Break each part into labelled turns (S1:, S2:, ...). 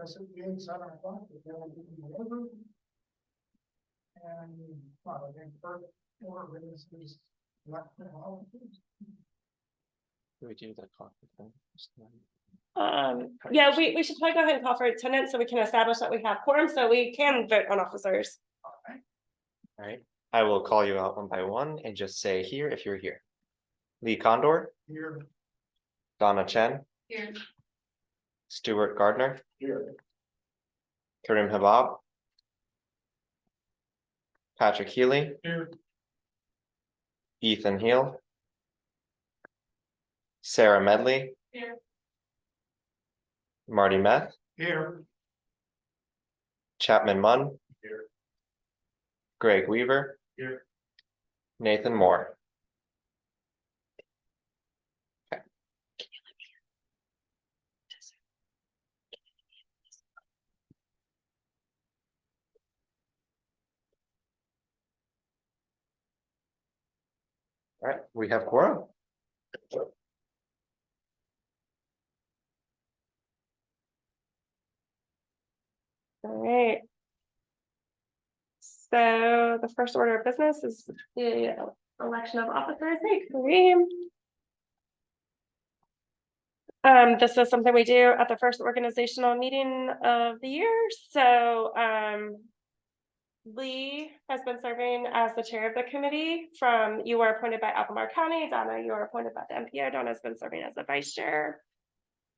S1: This is being 7 o'clock. And well, I think first order is elected officers.
S2: Do we do the clock thing?
S3: Yeah, we should probably go ahead and call for attendance so we can establish that we have quorum so we can vote on officers.
S2: All right, I will call you out one by one and just say here if you're here. Lee Condor,
S1: Here.
S2: Donna Chen,
S4: Here.
S2: Stuart Gardner,
S1: Here.
S2: Karim Habab, Patrick Healy,
S1: Here.
S2: Ethan Hill, Sarah Medley,
S4: Here.
S2: Marty Meth,
S1: Here.
S2: Chapman Munn,
S1: Here.
S2: Greg Weaver,
S1: Here.
S2: Nathan Moore. Okay. All right, we have quorum.
S3: All right. So the first order of business is the election of officers. Hey, Kareem. This is something we do at the first organizational meeting of the year. So Lee has been serving as the chair of the committee you were appointed by Albemarle County. Donna, you were appointed by the MPO. Donna's been serving as the vice chair.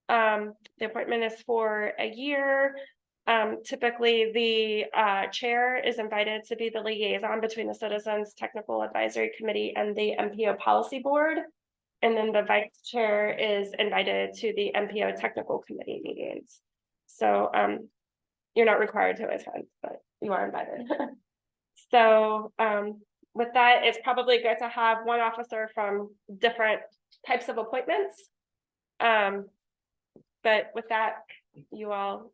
S3: The appointment is for a year. Typically the chair is invited to be the liaison between the Citizens Technical Advisory Committee and the MPO Policy Board. And then the vice chair is invited to the MPO Technical Committee meetings. So you're not required to attend, but you are invited. So with that, it's probably good to have one officer from different types of appointments. But with that, you all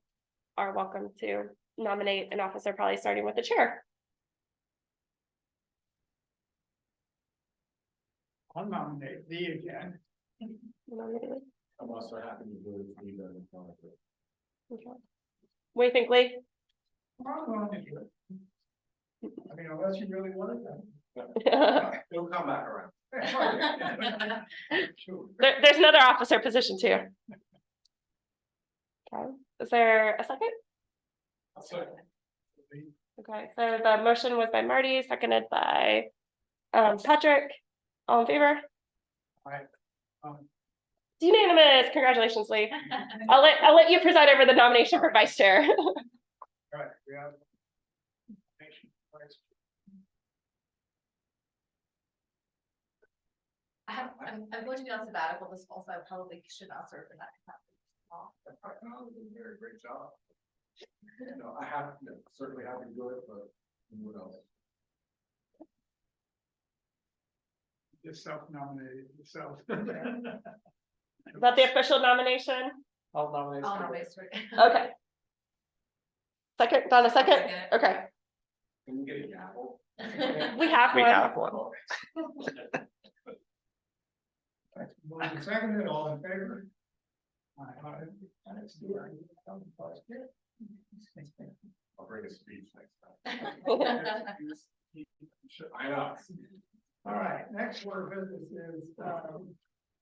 S3: are welcome to nominate an officer, probably starting with the chair.
S1: I'll nominate Lee again.
S5: I'm also happy to do it.
S3: Okay. What do you think, Lee?
S1: I'm going to do it. I mean, unless you really want it.
S5: It'll come back around.
S1: Sure.
S3: There's another officer position too. Okay, is there a second? Okay, so the motion was by Marty, seconded by Patrick. All in favor?
S1: All right.
S3: It's unanimous. Congratulations, Lee. I'll let you preside over the nomination for vice chair.
S1: All right, we have.
S4: I'm going to be on sabbatical this fall, so I probably should not serve in that capacity.
S5: You did a great job. No, I have, certainly have to do it, but what else?
S1: Just self-nominated yourself.
S3: Is that the official nomination?
S1: I'll nominate.
S4: I'll not waste it.
S3: Okay. Second, Donna, second?
S4: Second.
S3: Okay.
S5: Can you get a gavel?
S3: We have
S2: We
S3: one.
S2: have one.
S1: Moved and seconded, all in favor?
S5: I'll bring a speech next time. I know.
S1: All right, next order of business is,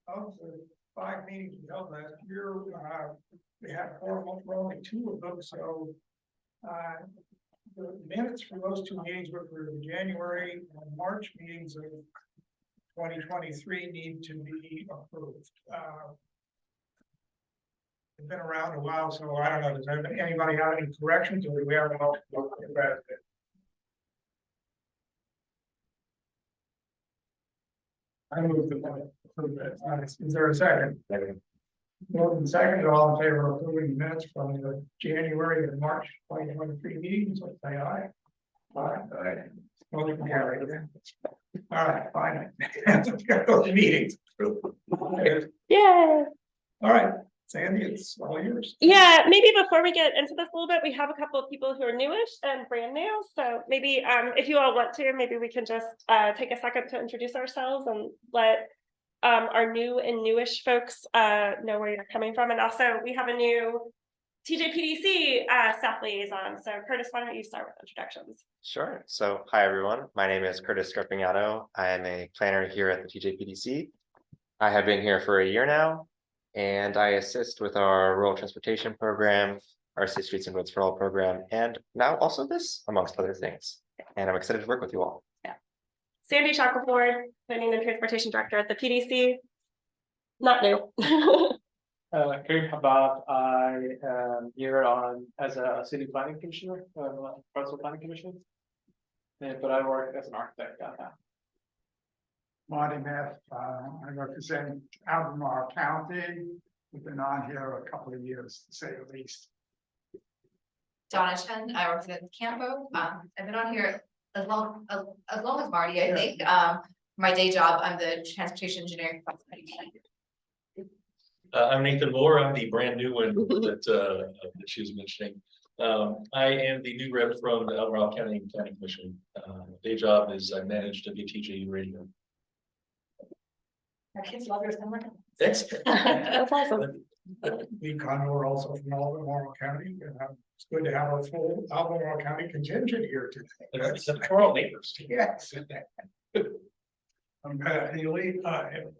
S1: of the 5 meetings we held last year, we had 4, we're only 2 of them, so. The minutes for those 2 meetings were for the January and March meetings of 2023 need to be approved. It's been around a while, so I don't know, does anybody have any corrections, or do we have enough? I move the approve it. Is there a second? Moved and seconded, all in favor of approving the minutes from the January and March 2023 meetings, let's say aye. Aye. Motion carried. All right, fine. Let's get those meetings.
S3: Yeah.
S1: All right, Sandy, it's all yours.
S3: Yeah, maybe before we get into this a little bit, we have a couple of people who are newish and brand new. So maybe if you all want to, maybe we can just take a second to introduce ourselves and let our new and newish folks know where you're coming from. And also we have a new TJPDC staff liaison. So Curtis, why don't you start with introductions?
S2: Sure. So, hi, everyone. My name is Curtis Scarpignato. I am a planner here at the TJPDC. I have been here for a year now, and I assist with our rural transportation program, our Safe Streets and Roads for All program, and now also this, amongst other things. And I'm excited to work with you all.
S3: Sandy Shackelford, Planning and Transportation Director at the PDC. Not new.
S6: Kareem Habab, I am here as a city planning commissioner, Charlottesville Planning Commission. But I work as an architect down now.
S1: Marty Neff, I represent Albemarle County. We've been on here a couple of years, to say the least.
S4: Donna Chen, I represent Campo. I've been on here as long as Marty, I think. My day job, I'm the transportation engineer.
S7: I'm Nathan Moore. I'm the brand new one that she was mentioning. I am the new rep from the Albemarle County Planning Commission. Day job is I manage WTJ radio.
S4: Our kids love your summer.
S7: Excellent.
S3: That's awesome.
S1: Lee Condor, also from Albemarle County. It's good to have a full Albemarle County contingent here today.
S7: We're all neighbors.
S1: Yes. I'm Pat Haley. I have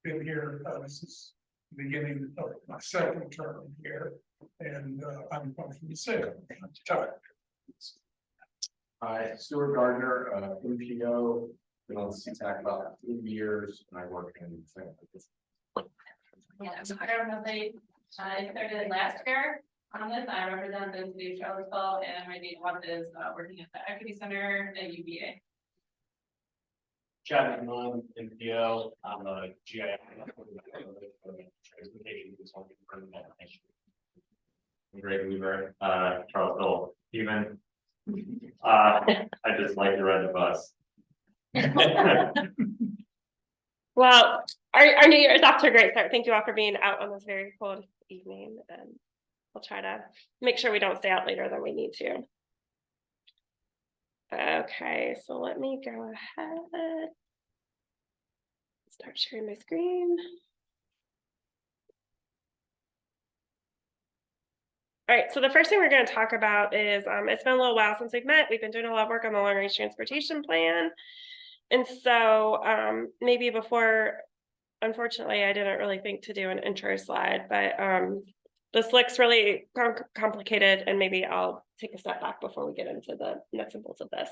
S1: been here since the beginning of my second term here, and I'm from the city.
S5: Hi, Stuart Gardner, MPO, been on CTAC about 3 years, and I work in.
S8: Yeah, I don't know if I started last year on this. I represent the City of Charlottesville, and my day job is working at the Equity Center at UVA.
S6: Chad McMillan, NPO, I'm a GIS.
S9: Greg Weaver, Charlottesville, Steven. I just like to ride the bus.
S3: Well, our New Year's off to a great start. Thank you all for being out on this very cold evening, and we'll try to make sure we don't stay out later than we need to. Okay, so let me go ahead. Start sharing my screen. All right, so the first thing we're going to talk about is it's been a little while since we've met. We've been doing a lot of work on the long range transportation plan. And so maybe before, unfortunately, I didn't really think to do an intro slide, but this looks really complicated, and maybe I'll take a step back before we get into the nuts and bolts of this.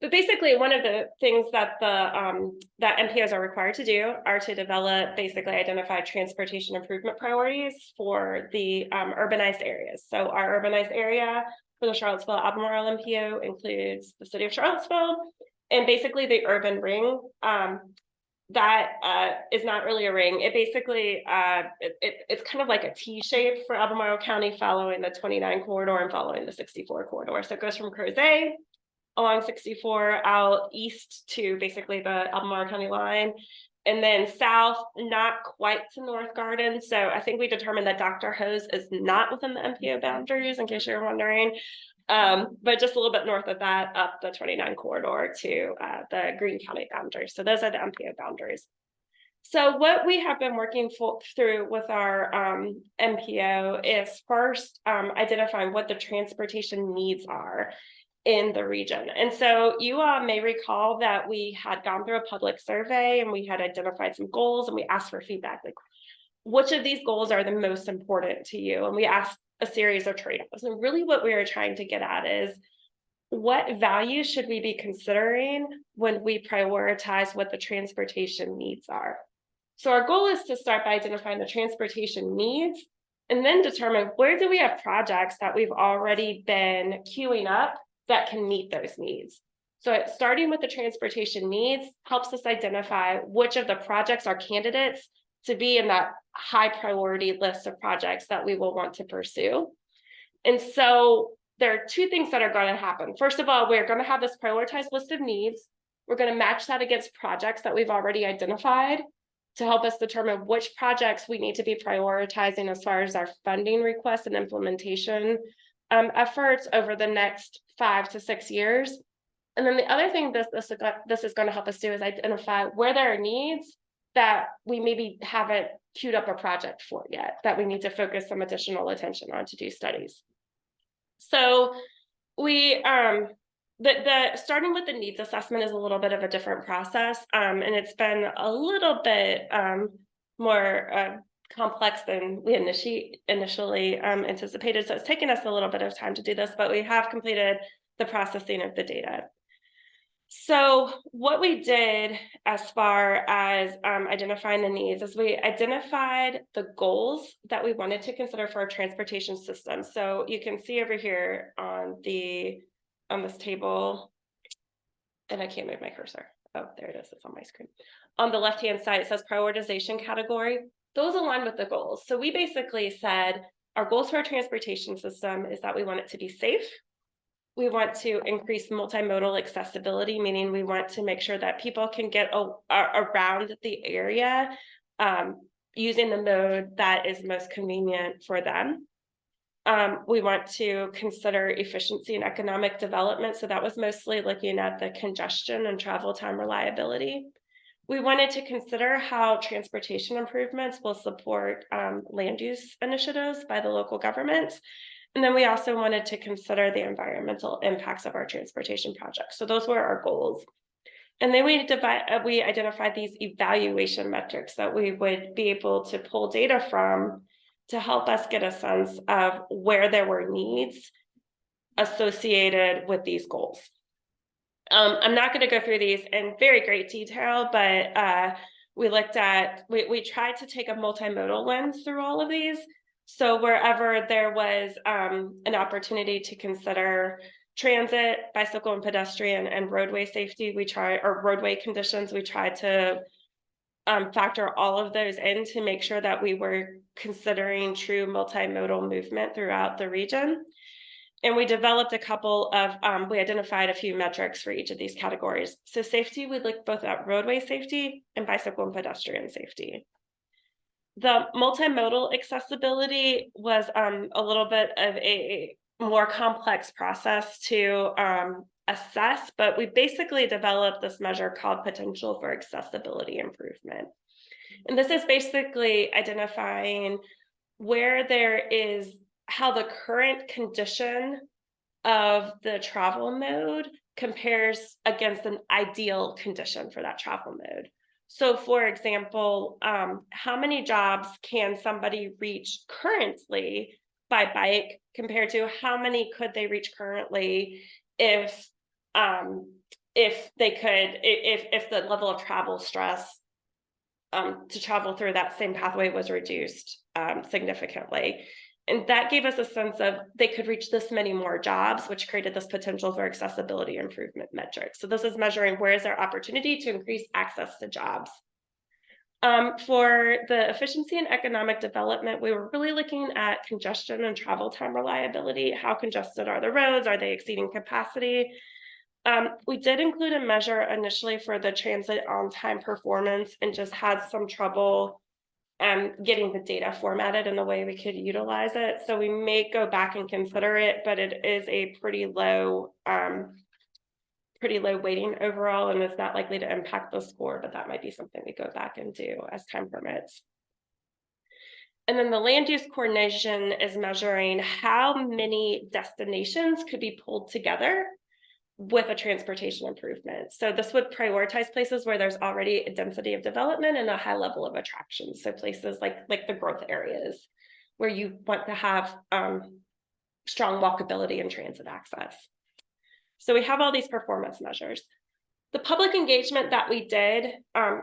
S3: But basically, one of the things that that MPOs are required to do are to develop basically identified transportation improvement priorities for the urbanized areas. So our urbanized area for the Charlottesville Albemarle MPO includes the City of Charlottesville, and basically the urban ring. That is not really a ring. It basically it's kind of like a T shape for Albemarle County, following the 29 corridor and following the 64 corridor. So it goes from Crozet along 64 out east to basically the Albemarle County line, and then south, not quite to North Garden. So I think we determined that Dr. Hose is not within the MPO boundaries, in case you're wondering. But just a little bit north of that, up the 29 corridor to the Greene County boundaries. So those are the MPO boundaries. So what we have been working through with our MPO is first identifying what the transportation needs are in the region. And so you all may recall that we had gone through a public survey, and we had identified some goals, and we asked for feedback, like which of these goals are the most important to you? And we asked a series of trade-offs. And really what we are trying to get at is, what value should we be considering when we prioritize what the transportation needs are? So our goal is to start by identifying the transportation needs, and then determine where do we have projects that we've already been queuing up that can meet those needs. So starting with the transportation needs helps us identify which of the projects are candidates to be in that high priority list of projects that we will want to pursue. And so there are two things that are going to happen. First of all, we're going to have this prioritized list of needs. We're going to match that against projects that we've already identified to help us determine which projects we need to be prioritizing as far as our funding requests and implementation efforts over the next 5 to 6 years. And then the other thing this is going to help us do is identify where there are needs that we maybe haven't queued up a project for yet that we need to focus some additional attention on to do studies. So we the starting with the needs assessment is a little bit of a different process, and it's been a little bit more complex than we initially anticipated. So it's taken us a little bit of time to do this, but we have completed the processing of the data. So what we did as far as identifying the needs is we identified the goals that we wanted to consider for our transportation system. So you can see over here on this table, and I can't move my cursor. Oh, there it is. It's on my screen. On the left-hand side, it says prioritization category. Those align with the goals. So we basically said our goals for our transportation system is that we want it to be safe. We want to increase multimodal accessibility, meaning we want to make sure that people can get around the area using the mode that is most convenient for them. We want to consider efficiency and economic development. So that was mostly looking at the congestion and travel time reliability. We wanted to consider how transportation improvements will support land use initiatives by the local governments. And then we also wanted to consider the environmental impacts of our transportation projects. So those were our goals. And then we identified these evaluation metrics that we would be able to pull data from to help us get a sense of where there were needs associated with these goals. I'm not going to go through these in very great detail, but we tried to take a multimodal lens through all of these. So wherever there was an opportunity to consider transit, bicycle and pedestrian and roadway safety, roadway conditions, we tried to factor all of those in to make sure that we were considering true multimodal movement throughout the region. And we developed we identified a few metrics for each of these categories. So safety, we looked both at roadway safety and bicycle and pedestrian safety. The multimodal accessibility was a little bit of a more complex process to assess, but we basically developed this measure called potential for accessibility improvement. And this is basically identifying where there is how the current condition of the travel mode compares against an ideal condition for that travel mode. So for example, how many jobs can somebody reach currently by bike compared to how many could they reach currently if the level of travel stress to travel through that same pathway was reduced significantly. And that gave us a sense of they could reach this many more jobs, which created this potential for accessibility improvement metric. So this is measuring where is there opportunity to increase access to jobs. For the efficiency and economic development, we were really looking at congestion and travel time reliability. How congested are the roads? Are they exceeding capacity? We did include a measure initially for the transit on-time performance and just had some trouble getting the data formatted in the way we could utilize it. So we may go back and consider it, but it is a pretty low weighting overall, and it's not likely to impact the score, but that might be something we go back and do as time permits. And then the land use coordination is measuring how many destinations could be pulled together with a transportation improvement. So this would prioritize places where there's already a density of development and a high level of attraction. So places like the growth areas where you want to have strong walkability and transit access. So we have all these performance measures. The public engagement that we did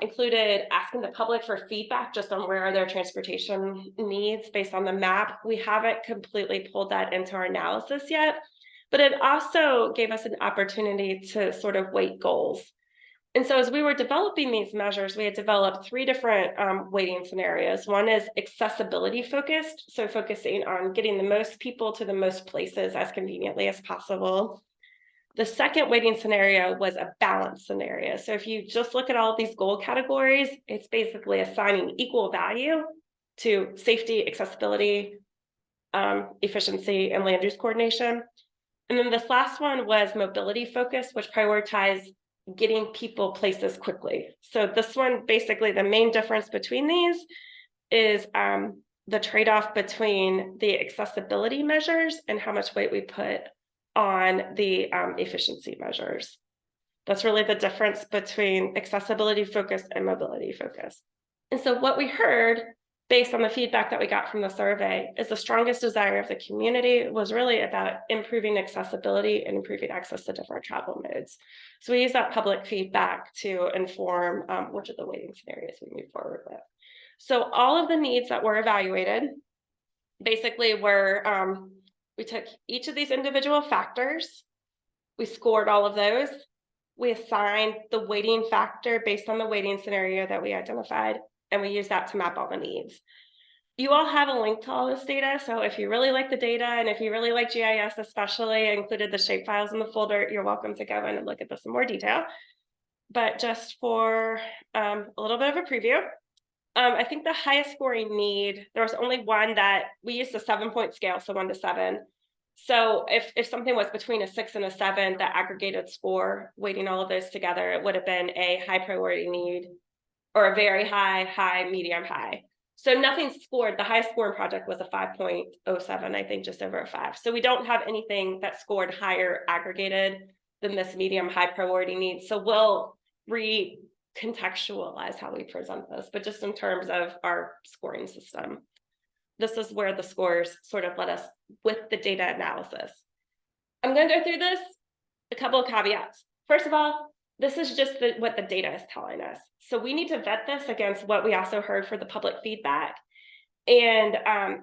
S3: included asking the public for feedback just on where are their transportation needs based on the map. We haven't completely pulled that into our analysis yet, but it also gave us an opportunity to sort of weight goals. And so as we were developing these measures, we had developed 3 different weighting scenarios. One is accessibility focused, so focusing on getting the most people to the most places as conveniently as possible. The second weighting scenario was a balance scenario. So if you just look at all of these goal categories, it's basically assigning equal value to safety, accessibility, efficiency, and land use coordination. And then this last one was mobility focused, which prioritized getting people places quickly. So this one, basically the main difference between these is the trade-off between the accessibility measures and how much weight we put on the efficiency measures. That's really the difference between accessibility focus and mobility focus. And so what we heard, based on the feedback that we got from the survey, is the strongest desire of the community was really about improving accessibility and improving access to different travel modes. So we use that public feedback to inform which of the weighting scenarios we move forward with. So all of the needs that were evaluated basically were, we took each of these individual factors, we scored all of those, we assigned the weighting factor based on the weighting scenario that we identified, and we used that to map all the needs. You all have a link to all this data, so if you really like the data and if you really like GIS especially, I included the shape files in the folder, you're welcome to go in and look at this in more detail. But just for a little bit of a preview, I think the highest scoring need, there was only one that we used a 7-point scale, so 1 to 7. So if something was between a 6 and a 7, the aggregated score, weighting all of those together, it would have been a high priority need or a very high, high, medium, high. So nothing scored. The highest scoring project was a 5.07, I think just over a 5. So we don't have anything that scored higher aggregated than this medium high priority need. So we'll recontextualize how we present this, but just in terms of our scoring system. This is where the scores sort of let us with the data analysis. I'm going to go through this, a couple of caveats. First of all, this is just what the data is telling us. So we need to vet this against what we also heard for the public feedback and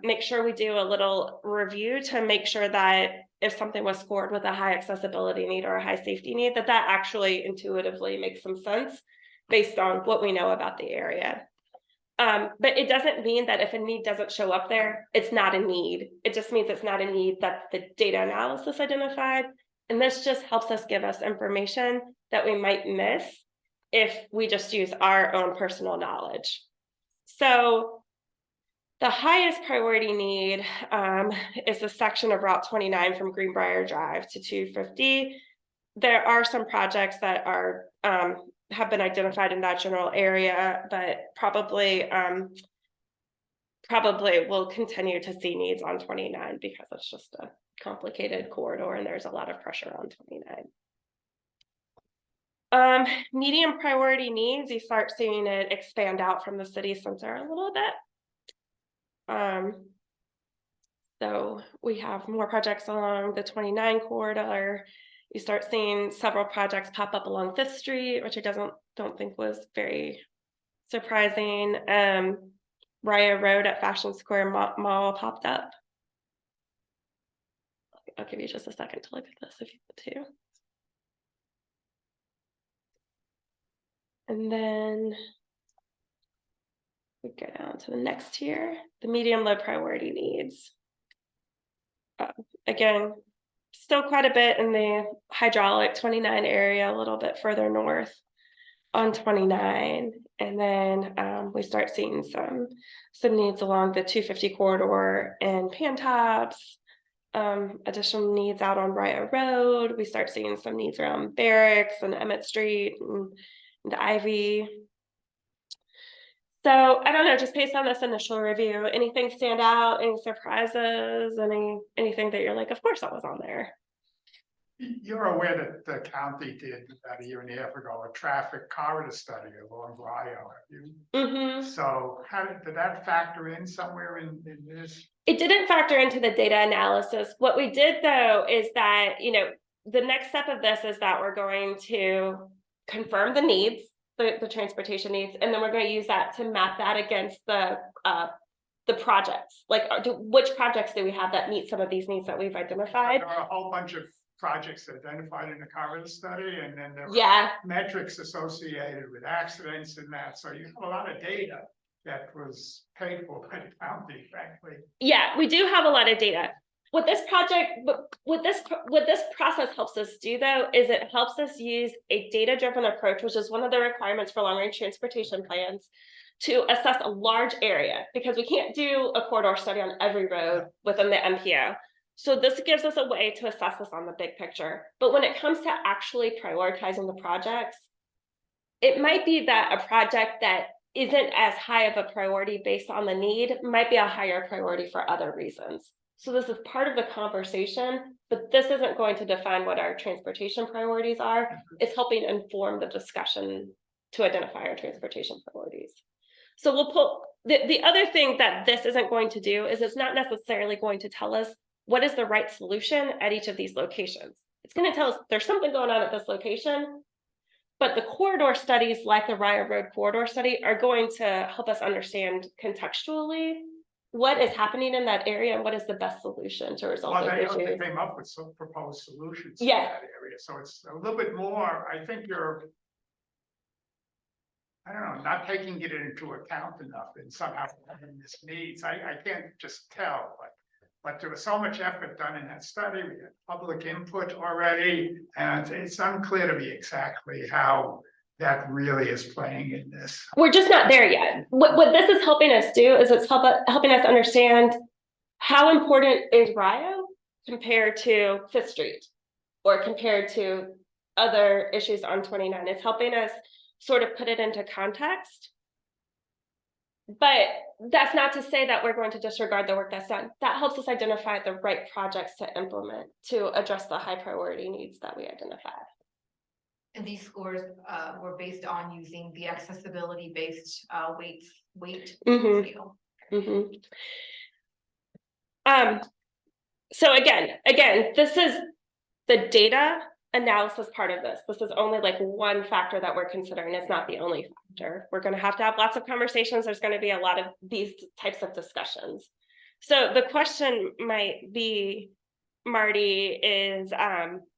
S3: make sure we do a little review to make sure that if something was scored with a high accessibility need or a high safety need, that actually intuitively makes some sense based on what we know about the area. But it doesn't mean that if a need doesn't show up there, it's not a need. It just means it's not a need that the data analysis identified. And this just helps us give us information that we might miss if we just use our own personal knowledge. So the highest priority need is the section of Route 29 from Greenbrier Drive to 250. There are some projects that are have been identified in that general area, but probably will continue to see needs on 29 because it's just a complicated corridor and there's a lot of pressure on 29. Medium priority needs, you start seeing it expand out from the city center a little bit. So we have more projects along the 29 corridor. You start seeing several projects pop up along 5th Street, which I don't think was very surprising. Raya Road at Fashion Square Mall popped up. I'll give you just a second to look at this if you want to. And then we go down to the next tier, the medium low priority needs. Again, still quite a bit in the hydraulic 29 area, a little bit further north on 29. And then we start seeing some needs along the 250 corridor and Pantops, additional needs out on Raya Road. We start seeing some needs around Barracks and Emmett Street and Ivy. So I don't know, just based on this initial review, anything stand out, any surprises, anything that you're like, of course that was on there?
S1: You're aware that the county did about 1.5 years ago a traffic corridor study along Raya, have you?
S3: Mm-hmm.
S1: So how did that factor in somewhere in this?
S3: It didn't factor into the data analysis. What we did though is that, the next step of this is that we're going to confirm the needs, the transportation needs, and then we're going to use that to map that against the projects. Like, which projects do we have that meet some of these needs that we've identified?
S1: There are a whole bunch of projects identified in the corridor study, and then there were metrics associated with accidents and that. So you have a lot of data that was paid for by the county, frankly. Yeah, we do have a lot of data. What this process helps us do though, is it helps us use a data-driven approach, which is one of the requirements for long-range transportation plans, to assess a large area, because we can't do a corridor study on every road within the MPO. So this gives us a way to assess this on the big picture. But when it comes to actually prioritizing the projects, it might be that a project that
S3: isn't as high of a priority based on the need, might be a higher priority for other reasons. So this is part of the conversation, but this isn't going to define what our transportation priorities are. It's helping inform the discussion to identify our transportation priorities. So we'll pull, the other thing that this isn't going to do is it's not necessarily going to tell us what is the right solution at each of these locations. It's going to tell us there's something going on at this location, but the corridor studies like the Raya Road corridor study are going to help us understand contextually what is happening in that area and what is the best solution to resolve
S1: Well,
S3: those
S1: they also
S3: issues.
S1: came up with some proposed solutions.
S3: Yeah.
S1: In that area, so it's a little bit more, I think you're. I don't know, not taking it into account enough and somehow having this needs, I can't just tell, but there was so much effort done in that study, we had public input already, and it's unclear to me exactly how that really is playing in this.
S3: We're just not there yet. What this is helping us do is it's helping us understand how important is Rio compared to Fifth Street or compared to other issues on 29. It's helping us sort of put it into context. But that's not to say that we're going to disregard the work that's done. That helps us identify the right projects to implement to address the high priority needs that we identified.
S4: And these scores were based on using the accessibility based weight scale.
S3: So again, this is the data analysis part of this. This is only like one factor that we're considering. It's not the only factor. We're going to have lots of conversations. There's going to be a lot of these types of discussions. So the question might be, Marty, is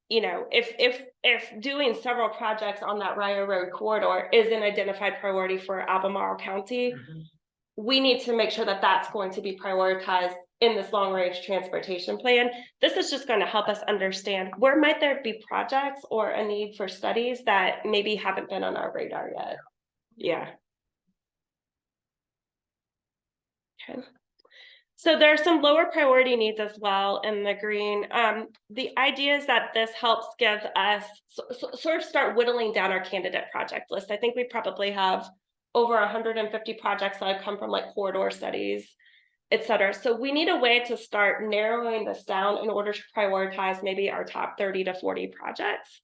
S3: you know, if doing several projects on that Rio Road corridor is an identified priority for Albemarle County, we need to make sure that that's going to be prioritized in this long range transportation plan. This is just going to help us understand where might there be projects or a need for studies that maybe haven't been on our radar yet. Yeah. Okay. So there are some lower priority needs as well in the green. The idea is that this helps give us sort of start whittling down our candidate project list. I think we probably have over 150 projects that have come from like corridor studies, et cetera. So we need a way to start narrowing this down in order to prioritize maybe our top 30 to 40 projects.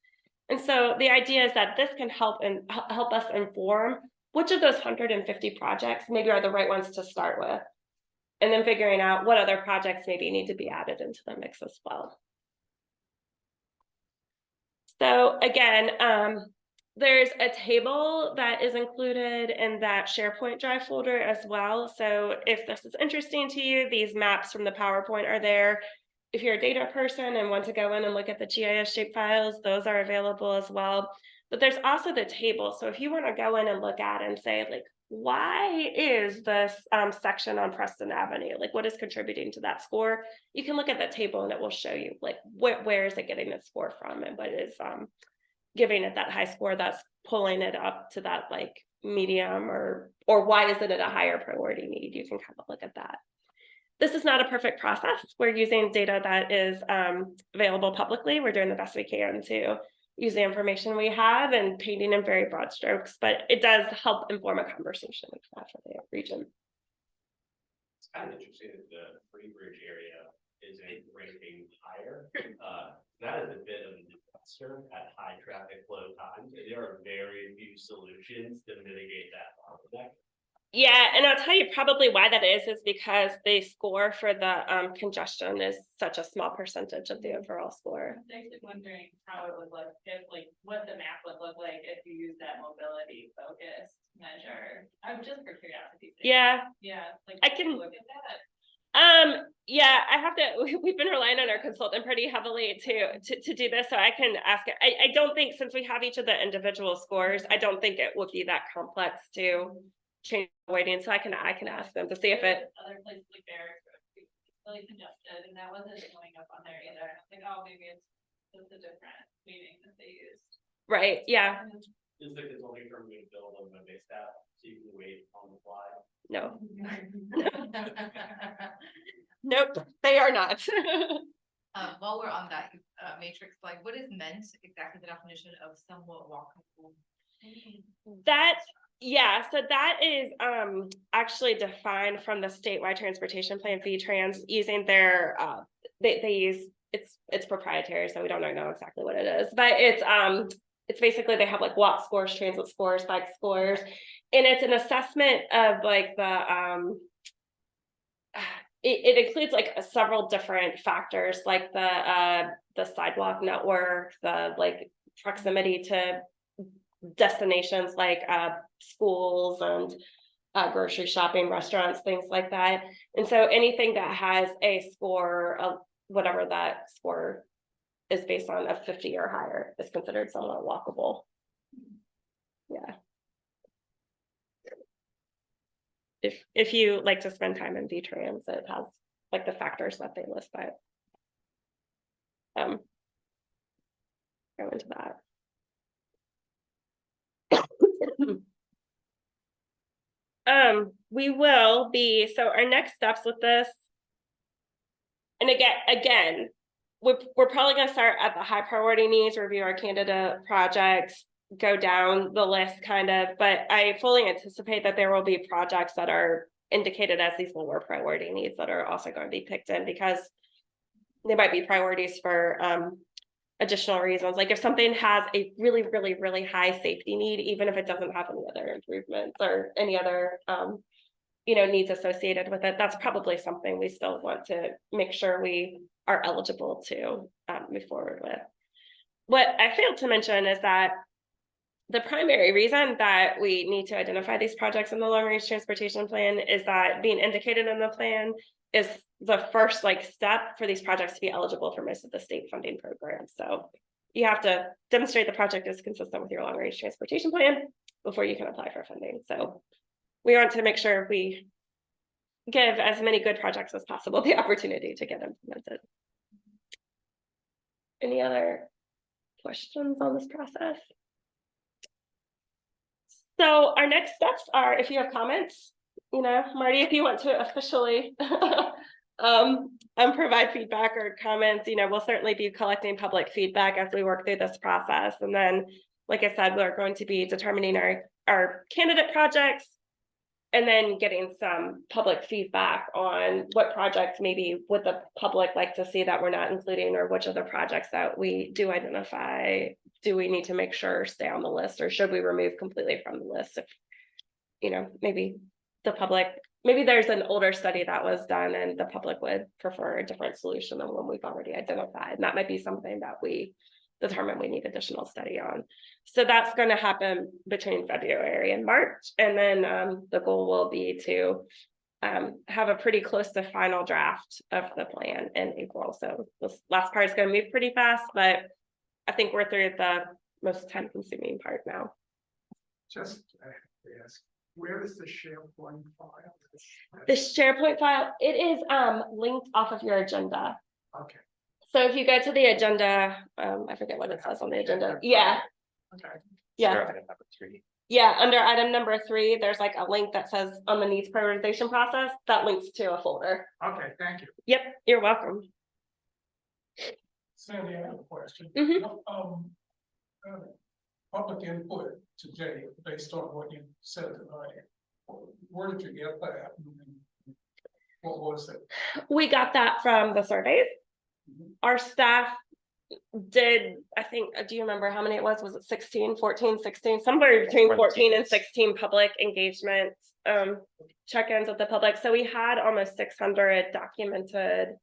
S3: And so the idea is that this can help us inform which of those 150 projects maybe are the right ones to start with. And then figuring out what other projects maybe need to be added into the mix as well. So again, there's a table that is included in that SharePoint Drive folder as well. So if this is interesting to you, these maps from the PowerPoint are there. If you're a data person and want to go in and look at the GIS shapefiles, those are available as well. But there's also the table. So if you want to go in and look at and say, like, why is this section on Preston Avenue, like what is contributing to that score? You can look at the table and it will show you like where is it getting its score from and what is giving it that high score that's pulling it up to that like medium or why is it at a higher priority need? You can kind of look at that. This is not a perfect process. We're using data that is available publicly. We're doing the best we can to use the information we have and painting in very broad strokes, but it does help inform a conversation for the region.
S9: It's kind of interesting that the Free Bridge area is ranking higher. That is a bit of a disaster at high traffic flow times. And there are very few solutions to mitigate that bottleneck.
S3: Yeah, and I'll tell you probably why that is because the score for the congestion is such a small percentage of the overall score.
S8: I'm actually wondering how it would look if, like, what the map would look like if you use that mobility focused measure. I'm just for curiosity's sake.
S3: Yeah.
S8: Yeah, like
S3: I can
S8: look at that.
S3: Yeah, I have to, we've been relying on our consultant pretty heavily to do this, so I can ask it. I don't think since we have each of the individual scores, I don't think it would be that complex to change weighting, so I can ask them to see if it.
S8: Other places like there, it's really congested, and that wasn't showing up on there either. I was like, oh, maybe it's just a different meaning that they used.
S3: Right. Yeah.
S9: Is the consulting firm going to build a web-based app so you can wait on the fly?
S3: No. Nope, they are not.
S4: While we're on that matrix slide, what is meant exactly the definition of somewhat walkable?
S3: That Yeah, so that is actually defined from the statewide transportation plan, V-Trans, using their they use it's proprietary, so we don't know exactly what it is, but it's basically they have like walk scores, transit scores, bike scores, and it's an assessment of like the it includes like several different factors, like the sidewalk network, the like proximity to destinations like schools and grocery shopping, restaurants, things like that. And so anything that has a score of whatever that score is based on of 50 or higher is considered somewhat walkable. Yeah. If you like to spend time in V-Trans, it has like the factors that they list that go into that. We will be, so our next steps with this, and again, we're probably gonna start at the high priority needs, review our candidate projects, go down the list kind of, but I fully anticipate that there will be projects that are indicated as these lower priority needs that are also going to be picked in, because they might be priorities for additional reasons. Like if something has a really high safety need, even if it doesn't have any other improvements or any other needs associated with it, that's probably something we still want to make sure we are eligible to move forward with. What I failed to mention is that the primary reason that we need to identify these projects in the long range transportation plan is that being indicated in the plan is the first step for these projects to be eligible for most of the state funding programs. So you have to demonstrate the project is consistent with your long range transportation plan before you can apply for funding. So we want to make sure we give as many good projects as possible the opportunity to get implemented. Any other questions on this process? So our next steps are, if you have comments, Marty, if you want to officially provide feedback or comments, we'll certainly be collecting public feedback as we work through this process. And then, like I said, we're going to be determining our candidate projects and then getting some public feedback on what projects maybe would the public like to see that we're not including, or which of the projects that we do identify do we need to make sure stay on the list, or should we remove completely from the list if maybe the public, maybe there's an older study that was done and the public would prefer a different solution than one we've already identified, and that might be something that we determine we need additional study on. So that's going to happen between February and March, and then the goal will be to have a pretty close to final draft of the plan in April. So this last part is going to move pretty fast, but I think we're through the most time-consuming part now.
S1: Just yes. Where is the SharePoint file?
S3: The SharePoint file, it is linked off of your agenda.
S1: Okay.
S3: So if you go to the agenda, I forget what it says on the agenda. Yeah.
S1: Okay.
S3: Yeah.
S2: Sure, item number 3.
S3: Yeah, under item number 3, there's like a link that says on the needs prioritization process that links to a folder.
S1: Okay, thank you.
S3: Yep, you're welcome.
S10: Sandy, I have a question.
S3: Mhm.
S10: Public input today, based on what you said tonight, where did you get that? What was it?
S3: We got that from the surveys. Our staff did, I think, do you remember how many it was? Was it 16, 14, 16? Somewhere between 14 and 16 public engagement check-ins with the public. So we had almost 600 documented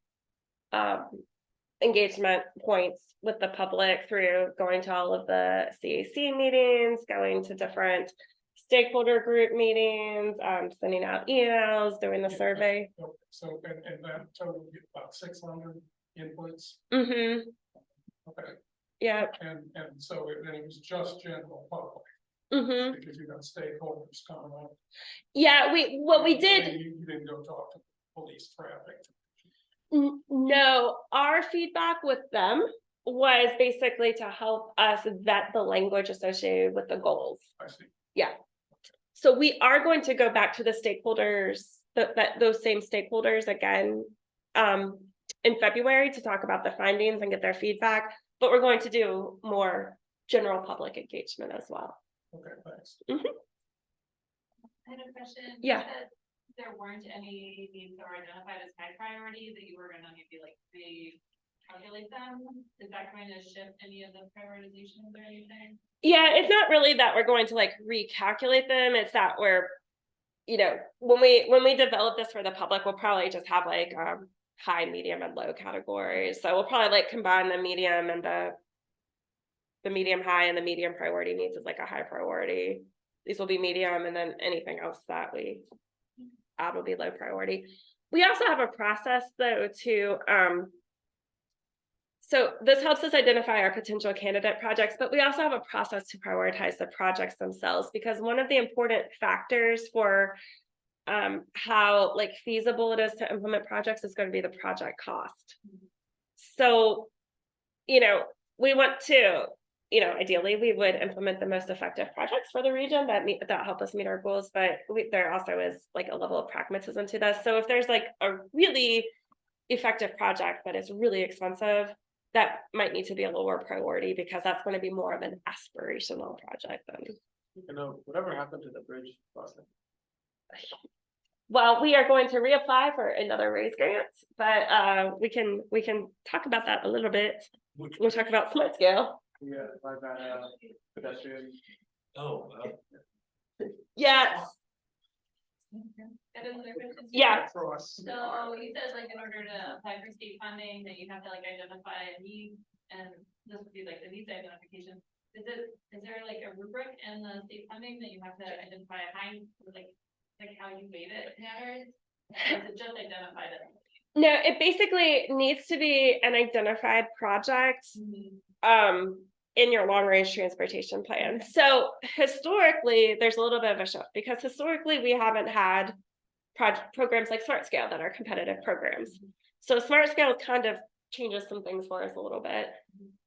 S3: engagement points with the public through going to all of the CAC meetings, going to different stakeholder group meetings, sending out emails, doing the survey.
S10: So, and that total about 600 inputs.
S3: Mm-hmm.
S10: Okay.
S3: Yeah.
S10: And so it was just general public.
S3: Mm-hmm.
S10: Because you got stakeholders coming up.
S3: Yeah, what we did.
S10: You didn't go talk to police, traffic.
S3: No, our feedback with them was basically to help us vet the language associated with the goals.
S10: I see.
S3: Yeah. So we are going to go back to the stakeholders, those same stakeholders again in February to talk about the findings and get their feedback, but we're going to do more general public engagement as well.
S10: Okay, thanks.
S3: Mm-hmm.
S8: I had a question.
S3: Yeah.
S8: You said there weren't any needs that were identified as high priority, that you were gonna maybe like recalculate them. Is that going to shift any of the prioritizations or anything?
S3: Yeah, it's not really that we're going to like recalculate them, it's that we're, you know, when we develop this for the public, we'll probably just have like high, medium, and low categories. So we'll probably like combine the medium and the medium high, and the medium priority needs is like a high priority. These will be medium, and then anything else that we add will be low priority. We also have a process though to so this helps us identify our potential candidate projects, but we also have a process to prioritize the projects themselves, because one of the important factors for how like feasible it is to implement projects is going to be the project cost. So, you know, we want to, you know, ideally we would implement the most effective projects for the region that help us meet our goals, but there also is like a level of pragmatism to this. So if there's like a really effective project that is really expensive, that might need to be a lower priority, because that's going to be more of an aspirational project than.
S6: You know, whatever happened to the bridge process?
S3: Well, we are going to reapply for another raise grant, but we can talk about that a little bit. We'll talk about smart scale.
S6: Yeah, like that pedestrian.
S7: Oh,
S3: Yes.
S8: That is another question.
S3: Yeah.
S10: For us.
S8: So you said like in order to apply for state funding, that you have to like identify a need, and this would be like the needs identification. Is there like a rubric in the state funding that you have to identify a high, like how you weight it matters? Or is it just identified it?
S3: No, it basically needs to be an identified project in your long range transportation plan. So historically, there's a little bit of a shift, because historically we haven't had programs like Smart Scale that are competitive programs. So Smart Scale kind of changes some things for us a little bit.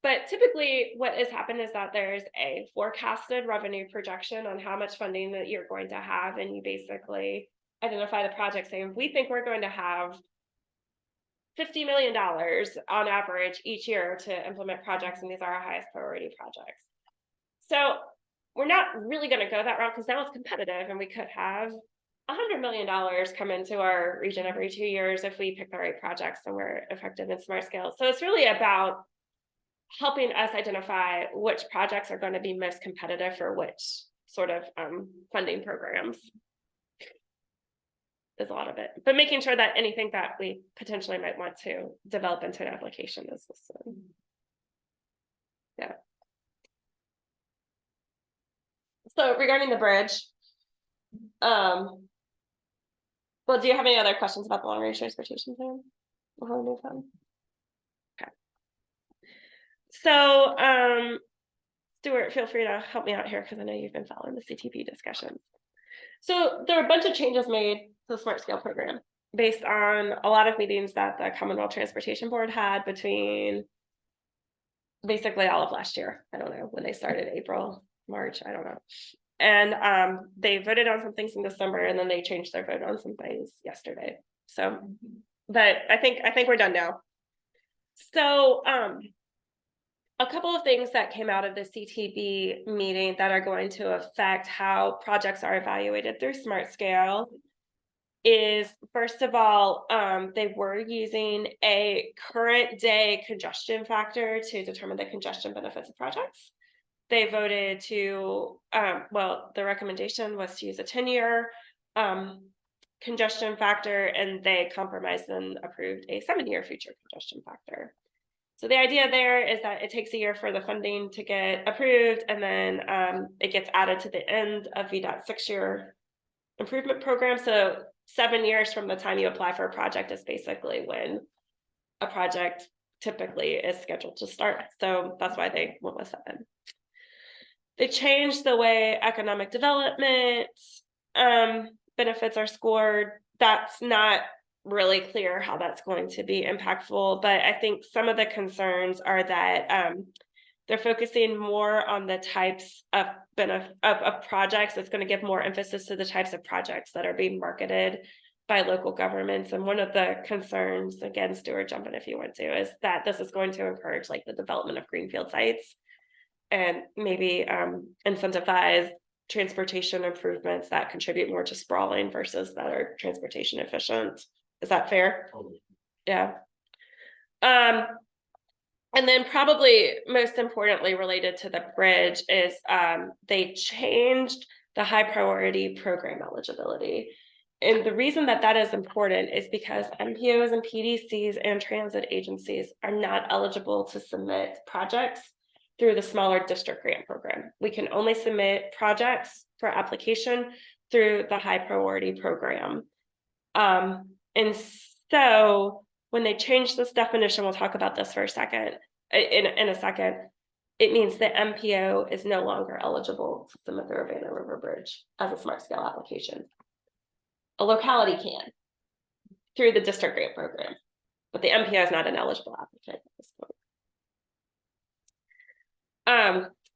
S3: But typically what has happened is that there's a forecasted revenue projection on how much funding that you're going to have, and you basically identify the project saying, we think we're going to have $50 million on average each year to implement projects, and these are our highest priority projects. So we're not really going to go that route, because now it's competitive, and we could have $100 million come into our region every 2 years if we pick the right projects and we're effective in Smart Scale. So it's really about helping us identify which projects are going to be most competitive for which sort of funding programs. Is a lot of it, but making sure that anything that we potentially might want to develop into an application is listed. Yeah. So regarding the bridge, well, do you have any other questions about the long range transportation plan? Before we move on? Okay. So, Stuart, feel free to help me out here, because I know you've been following the CTP discussions. So there are a bunch of changes made to the Smart Scale program based on a lot of meetings that the Commonwealth Transportation Board had between basically all of last year. I don't know when they started, April, March, I don't know. And they voted on some things in December, and then they changed their vote on some things yesterday. So, but I think we're done now. So a couple of things that came out of the CTB meeting that are going to affect how projects are evaluated through Smart Scale is, first of all, they were using a current day congestion factor to determine the congestion benefits of projects. They voted to, well, the recommendation was to use a 10-year congestion factor, and they compromised and approved a 7-year future congestion factor. So the idea there is that it takes a year for the funding to get approved, and then it gets added to the end of VDOT's 6-year improvement program. So 7 years from the time you apply for a project is basically when a project typically is scheduled to start. So that's why they went with 7. They changed the way economic development benefits are scored. That's not really clear how that's going to be impactful, but I think some of the concerns are that they're focusing more on the types of projects. It's going to give more emphasis to the types of projects that are being marketed by local governments. And one of the concerns, again, Stuart, jump in if you want to, is that this is going to encourage like the development of greenfield sites, and maybe incentivize transportation improvements that contribute more to sprawling versus that are transportation efficient. Is that fair?
S7: Totally.
S3: Yeah. And then probably most importantly related to the bridge is they changed the high priority program eligibility. And the reason that that is important is because MPOs and PDCs and transit agencies are not eligible to submit projects through the smaller district grant program. We can only submit projects for application through the high priority program. And so when they change this definition, we'll talk about this for a second, in a second, it means that MPO is no longer eligible to submit the Urbana River Bridge as a smart scale application. A locality can through the district grant program, but the MPO is not an eligible applicant at this point.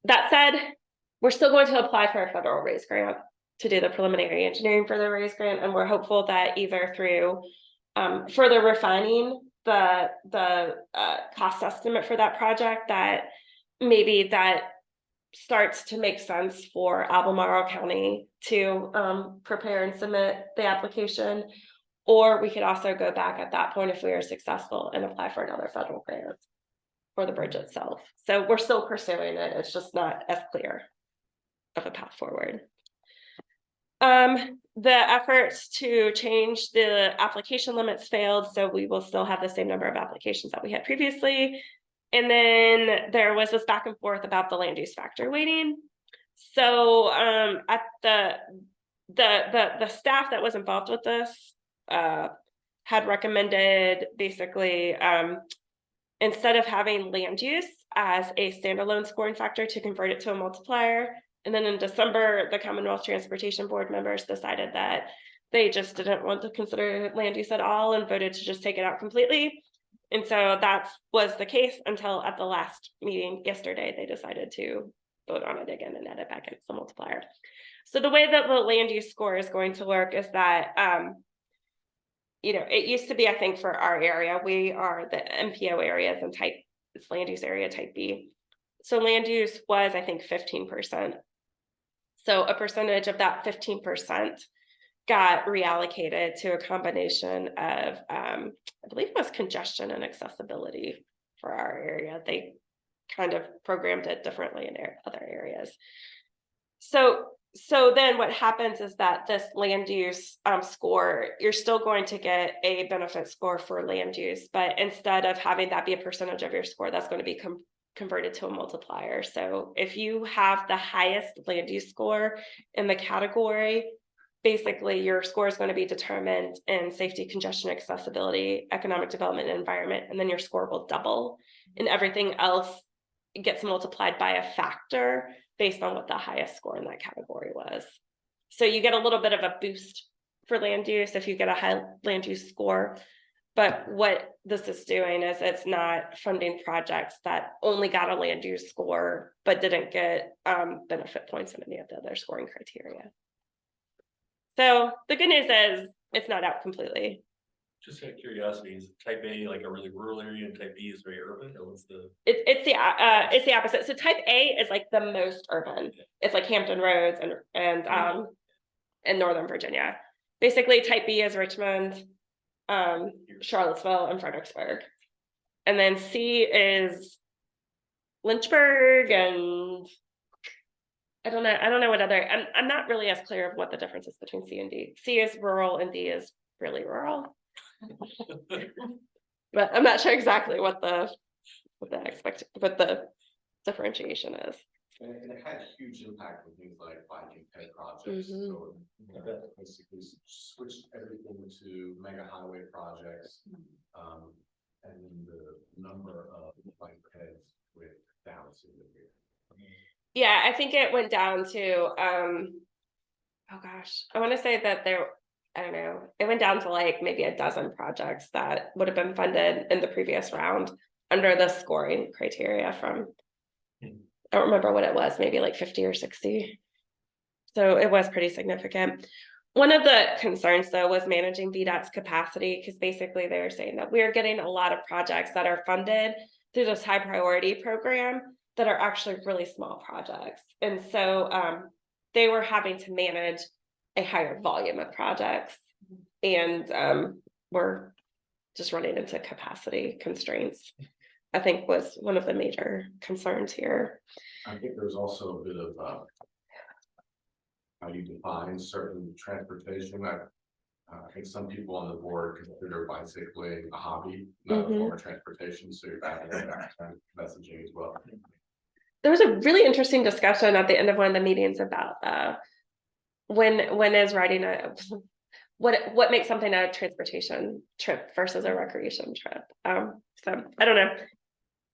S3: That said, we're still going to apply for a federal raise grant to do the preliminary engineering for the raise grant, and we're hopeful that either through further refining the cost estimate for that project, that maybe that starts to make sense for Albemarle County to prepare and submit the application, or we could also go back at that point if we are successful and apply for another federal grant for the bridge itself. So we're still pursuing it. It's just not as clear of a path forward. The efforts to change the application limits failed, so we will still have the same number of applications that we had previously. And then there was this back and forth about the land use factor weighting. So at the staff that was involved with this had recommended basically instead of having land use as a standalone scoring factor, to convert it to a multiplier. And then in December, the Commonwealth Transportation Board members decided that they just didn't want to consider land use at all and voted to just take it out completely. And so that was the case until at the last meeting yesterday, they decided to vote on it again and add it back into the multiplier. So the way that the land use score is going to work is that, it used to be, I think for our area, we are the MPO areas and it's land use area type B. So land use was, I think, 15%. So a percentage of that 15% got reallocated to a combination of, I believe it was congestion and accessibility for our area. They kind of programmed it differently in other areas. So then what happens is that this land use score, you're still going to get a benefit score for land use, but instead of having that be a percentage of your score, that's going to be converted to a multiplier. So if you have the highest land use score in the category, basically your score is going to be determined in safety, congestion, accessibility, economic development, and environment, and then your score will double, and everything else gets multiplied by a factor based on what the highest score in that category was. So you get a little bit of a boost for land use if you get a high land use score. But what this is doing is it's not funding projects that only got a land use score, but didn't get benefit points in any of the other scoring criteria. So the good news is it's not out completely.
S7: Just out of curiosity, is type A like a really rural area and type B is very urban, or what's the?
S3: It's the opposite. So type A is like the most urban. It's like Hampton Roads and Northern Virginia. Basically, type B is Richmond, Charlottesville, and Fredericksburg. And then C is Lynchburg, and I don't know what other. I'm not really as clear of what the difference is between C and D. C is rural and D is really rural. But I'm not sure exactly what the differentiation is.
S5: And it had a huge impact with things like biking ped projects, so that basically switched everything to mega highway projects. And then the number of bike peds went down significantly.
S3: Yeah, I think it went down to oh gosh, I want to say that I don't know, it went down to like maybe a dozen projects that would have been funded in the previous round under the scoring criteria from, I don't remember what it was, maybe like 50 or 60. So it was pretty significant. One of the concerns though was managing VDOT's capacity, because basically they were saying that we're getting a lot of projects that are funded through this high priority program that are actually really small projects. And so they were having to manage a higher volume of projects. And were just running into capacity constraints, I think was one of the major concerns here.
S5: I think there's also a bit of, how you define certain transportation. I think some people on the board consider bicycling a hobby, not a form of transportation, so you're back in that kind of messaging as well.
S3: There was a really interesting discussion at the end of one of the meetings about when is riding a what makes something a transportation trip versus a recreation trip. So I don't know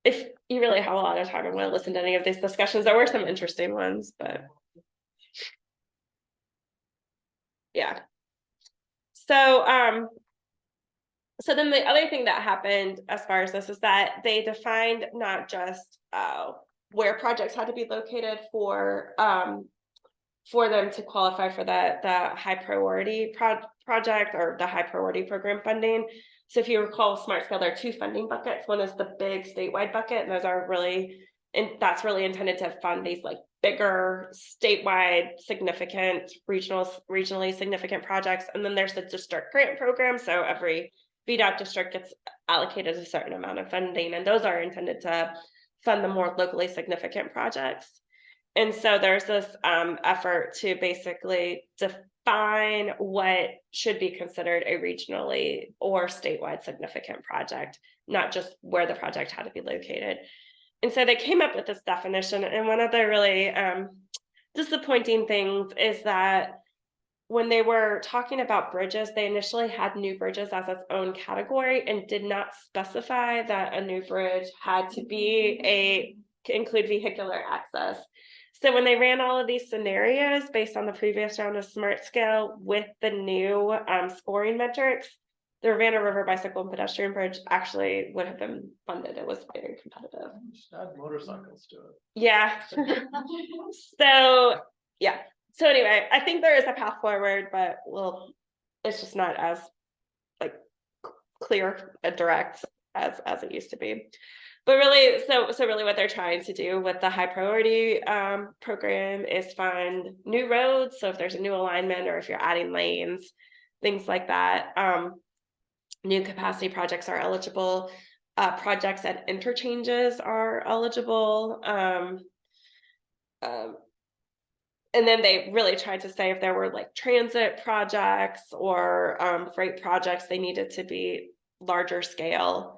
S3: if you really have a lot of time and want to listen to any of these discussions. There were some interesting ones, but yeah. So so then the other thing that happened as far as this is that they defined not just where projects had to be located for them to qualify for the high priority project or the high priority program funding. So if you recall Smart Scale, there are two funding buckets. One is the big statewide bucket, and those are really, and that's really intended to fund these like bigger statewide significant regionally significant projects. And then there's the district grant program. So every VDOT district gets allocated a certain amount of funding, and those are intended to fund the more locally significant projects. And so there's this effort to basically define what should be considered a regionally or statewide significant project, not just where the project had to be located. And so they came up with this definition. And one of the really disappointing things is that when they were talking about bridges, they initially had new bridges as its own category and did not specify that a new bridge had to be include vehicular access. So when they ran all of these scenarios based on the previous round of Smart Scale with the new scoring metrics, the Ravenna River Bicycle and Pedestrian Bridge actually would have been funded. It was very competitive.
S6: Just add motorcycles to it.
S3: Yeah. So yeah. So anyway, I think there is a path forward, but it's just not as like clear and direct as it used to be. But really, so really what they're trying to do with the high priority program is fund new roads. So if there's a new alignment or if you're adding lanes, things like that, new capacity projects are eligible. Projects at interchanges are eligible. And then they really tried to say if there were like transit projects or freight projects, they needed to be larger scale.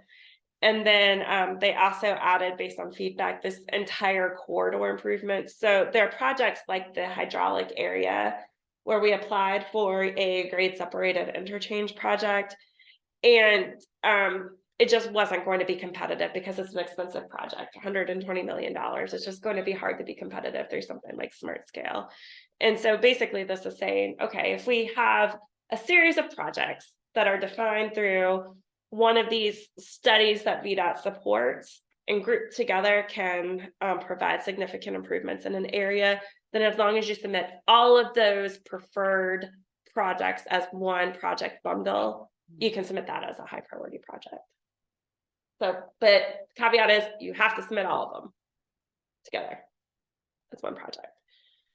S3: And then they also added, based on feedback, this entire corridor improvement. So there are projects like the hydraulic area where we applied for a grade separated interchange project. And it just wasn't going to be competitive because it's an expensive project, $120 million. It's just going to be hard to be competitive through something like Smart Scale. And so basically this is saying, okay, if we have a series of projects that are defined through one of these studies that VDOT supports and grouped together can provide significant improvements in an area, then as long as you submit all of those preferred projects as one project bundle, you can submit that as a high priority project. So, but caveat is you have to submit all of them together as one project.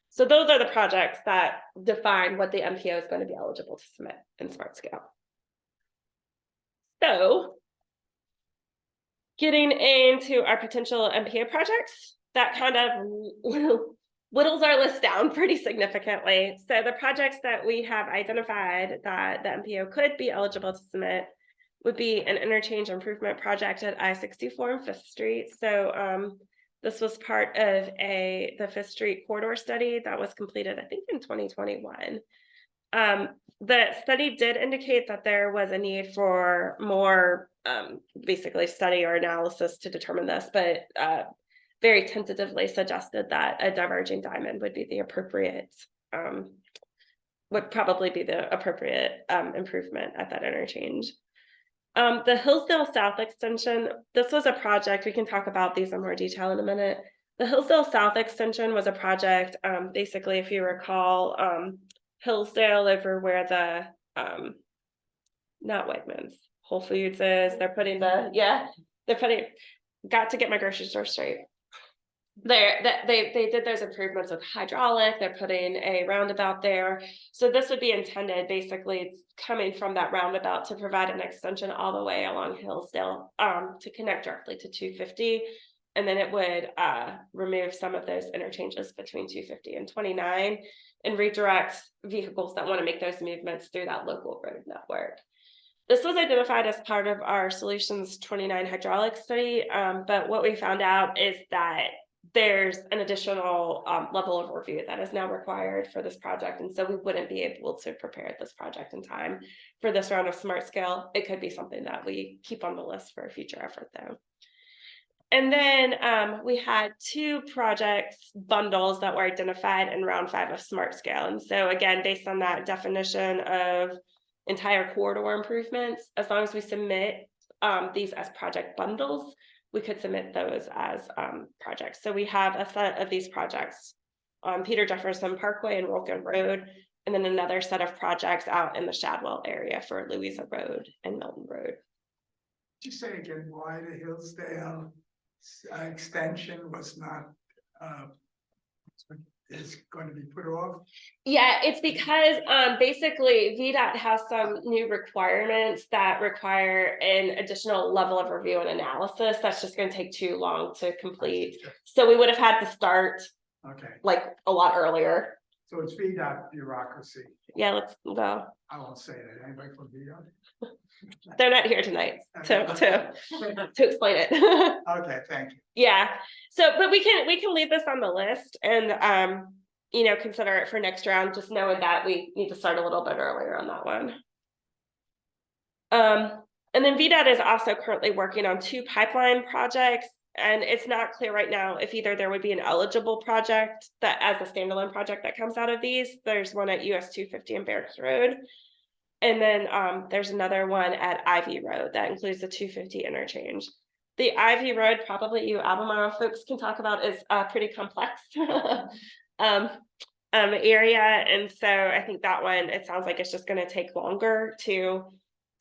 S3: So those are the projects that define what the MPO is going to be eligible to submit in Smart Scale. So getting into our potential MPO projects, that kind of whittles our list down pretty significantly. So the projects that we have identified that the MPO could be eligible to submit would be an interchange improvement project at I-64 and 5th Street. So this was part of the 5th Street corridor study that was completed, I think, in 2021. The study did indicate that there was a need for more basically study or analysis to determine this, but very tentatively suggested that a diverging diamond would be the appropriate, would probably be the appropriate improvement at that interchange. The Hillsdale South Extension, this was a project, we can talk about these in more detail in a minute. The Hillsdale South Extension was a project, basically, if you recall, Hillsdale over where the not Wegmans, Whole Foods is, they're putting got to get my grocery store straight. They did those improvements with hydraulic, they're putting a roundabout there. So this would be intended, basically, it's coming from that roundabout to provide an extension all the way along Hillsdale, to connect directly to 250. And then it would remove some of those interchanges between 250 and 29 and redirect vehicles that want to make those movements through that local road network. This was identified as part of our Solutions 29 hydraulic study, but what we found out is that there's an additional level of review that is now required for this project. And so we wouldn't be able to prepare this project in time for this round of smart scale. It could be something that we keep on the list for a future effort though. And then we had 2 projects bundles that were identified in round 5 of smart scale. And so again, based on that definition of entire corridor improvements, as long as we submit these as project bundles, we could submit those as projects. So we have a set of these projects on Peter Jefferson Parkway and Rolkin Road, and then another set of projects out in the Shadwell area for Louisa Road and Milton Road.
S1: Did you say again why the Hillsdale extension was not is going to be put off?
S3: Yeah, it's because basically VDOT has some new requirements that require an additional level of review and analysis that's just going to take too long to complete. So we would have had to start like a lot earlier.
S1: So it's VDOT bureaucracy.
S3: Yeah, let's go.
S1: I won't say that. Anybody from VDOT?
S3: They're not here tonight to explain it.
S1: Okay, thank you.
S3: Yeah, so but we can leave this on the list and you know, consider it for next round, just knowing that we need to start a little bit earlier on that one. And then VDOT is also currently working on 2 pipeline projects, and it's not clear right now if either there would be an eligible project that as a standalone project that comes out of these. There's one at US 250 and Barracks Road. And then there's another one at Ivy Road that includes the 250 interchange. The Ivy Road, probably you Albemarle folks can talk about, is pretty complex area. And so I think that one, it sounds like it's just going to take longer to,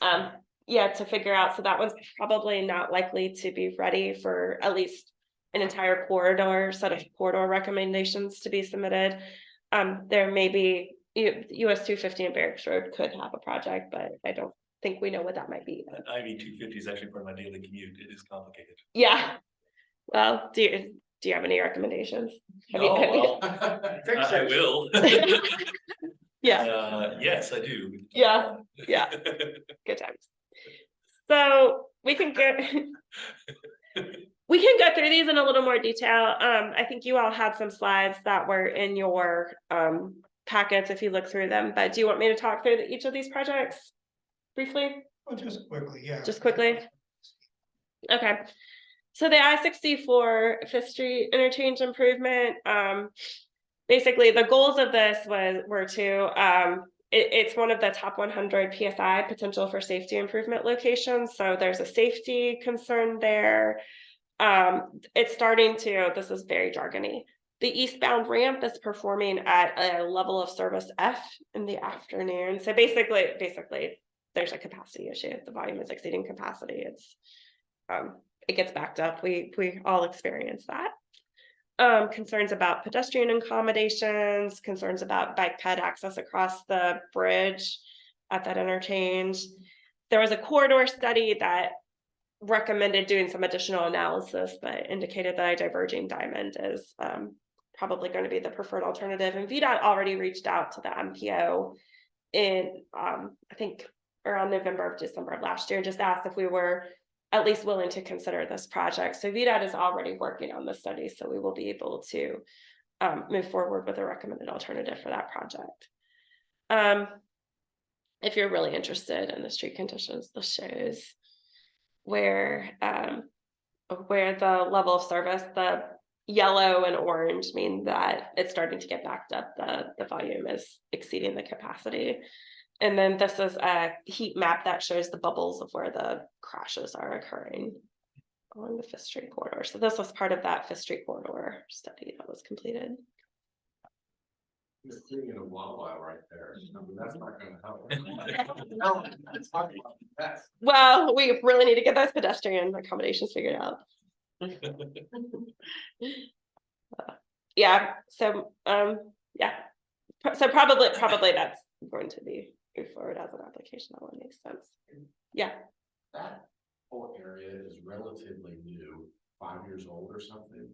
S3: to figure out. So that one's probably not likely to be ready for at least an entire corridor, set of corridor recommendations to be submitted. There may be US 250 and Barracks Road could have a project, but I don't think we know what that might be.
S7: IV 250 is actually part of my daily commute. It is complicated.
S3: Yeah. Well, do you have any recommendations?
S7: I will.
S3: Yeah.
S7: Yes, I do.
S3: Yeah. Yeah. Good times. So we can go through these in a little more detail. I think you all had some slides that were in your packets if you look through them, but do you want me to talk through each of these projects briefly?
S1: Well, just quickly, yeah.
S3: Just quickly. Okay. So the I-64 5th Street interchange improvement, basically the goals of this were to, it's one of the top 100 PSI potential for safety improvement locations. So there's a safety concern there. It's starting to, this is very jargony. The eastbound ramp is performing at a level of service F in the afternoon. So basically there's a capacity issue. The volume is exceeding capacity. It's it gets backed up. We all experience that. Concerns about pedestrian accommodations, concerns about bike ped access across the bridge at that interchange. There was a corridor study that recommended doing some additional analysis, but indicated that a diverging diamond is probably going to be the preferred alternative. And VDOT already reached out to the MPO in I think around November or December of last year, just asked if we were at least willing to consider this project. So VDOT is already working on the study, so we will be able to move forward with a recommended alternative for that project. If you're really interested in the street conditions, this shows where the level of service, the yellow and orange mean that it's starting to get backed up. The volume is exceeding the capacity. And then this is a heat map that shows the bubbles of where the crashes are occurring along the 5th Street corridor. So this was part of that 5th Street corridor study that was completed.
S5: You're creating a wildfire right there. I mean, that's not going to help.
S3: Well, we really need to get those pedestrian accommodations figured out. Yeah, so, yeah. So probably that's going to be moved forward as an application, that would make sense. Yeah,
S5: That whole area is relatively new, 5 years old or something.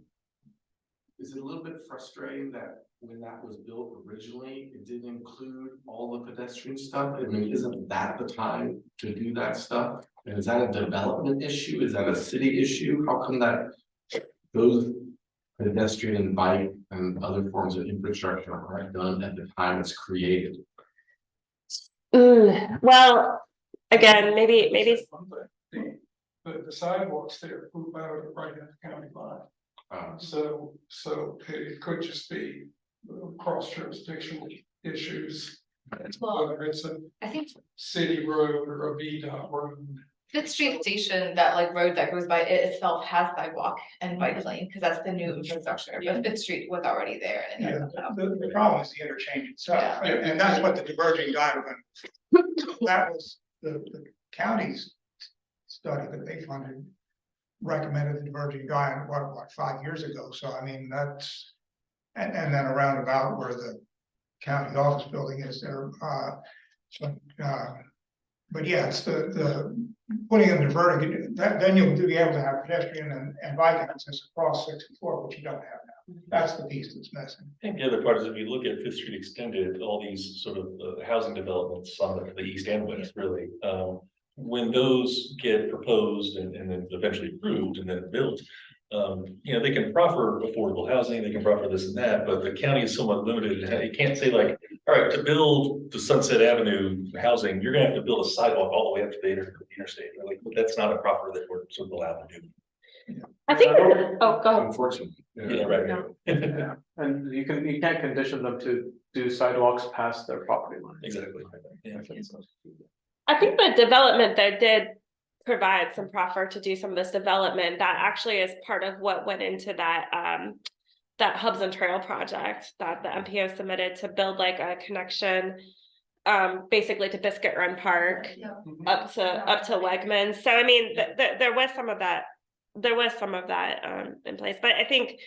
S5: Is it a little bit frustrating that when that was built originally, it didn't include all the pedestrian stuff? I mean, isn't that the time to do that stuff? And is that a development issue? Is that a city issue? How come that those pedestrian and bike and other forms of infrastructure aren't done at the time it's created?
S3: well, again, maybe,
S10: The sidewalks there, move out right at the county line. So it could just be cross jurisdictional issues. Whether it's a
S4: I think
S10: city road or a VDOT road.
S4: Fifth Street Station, that like road that goes by it itself has sidewalk and bike lane, because that's the new infrastructure, but Fifth Street was already there. And it
S1: Yeah,
S4: doesn't have-
S1: the problem is the interchange itself,
S4: Yeah.
S1: and that's what the diverging diagram. That was the county's study that they funded. Recommended the diverging diagram, what, 5 years ago, so I mean, that's. And then around about where the county office building is there, but yeah, it's the putting in diverting, then you'll be able to have pedestrian and bike access across 64, which you don't have now. That's the piece that's missing.
S7: I think the other part is if you look at Fifth Street Extended, all these sort of housing developments on the east and west, really. When those get proposed and then eventually approved and then built, you know, they can proffer affordable housing, they can proffer this and that, but the county is somewhat limited. You can't say like, all right, to build the Sunset Avenue housing, you're gonna have to build a sidewalk all the way up to the interstate. Like, that's not a proffer that we're sort of allowed to do.
S3: I think, oh, go ahead.
S5: Unfortunately.
S7: Yeah, right.
S6: Yeah, and you can't condition them to do sidewalks past their property line.
S7: Exactly. Yeah.
S3: I think the development that did provide some proffer to do some of this development, that actually is part of what went into that, that Hubs and Trail project that the MPO submitted to build like a connection, basically to Biscuit Run Park, up to Wegmans. So I mean, there was some of that, in place, but I think,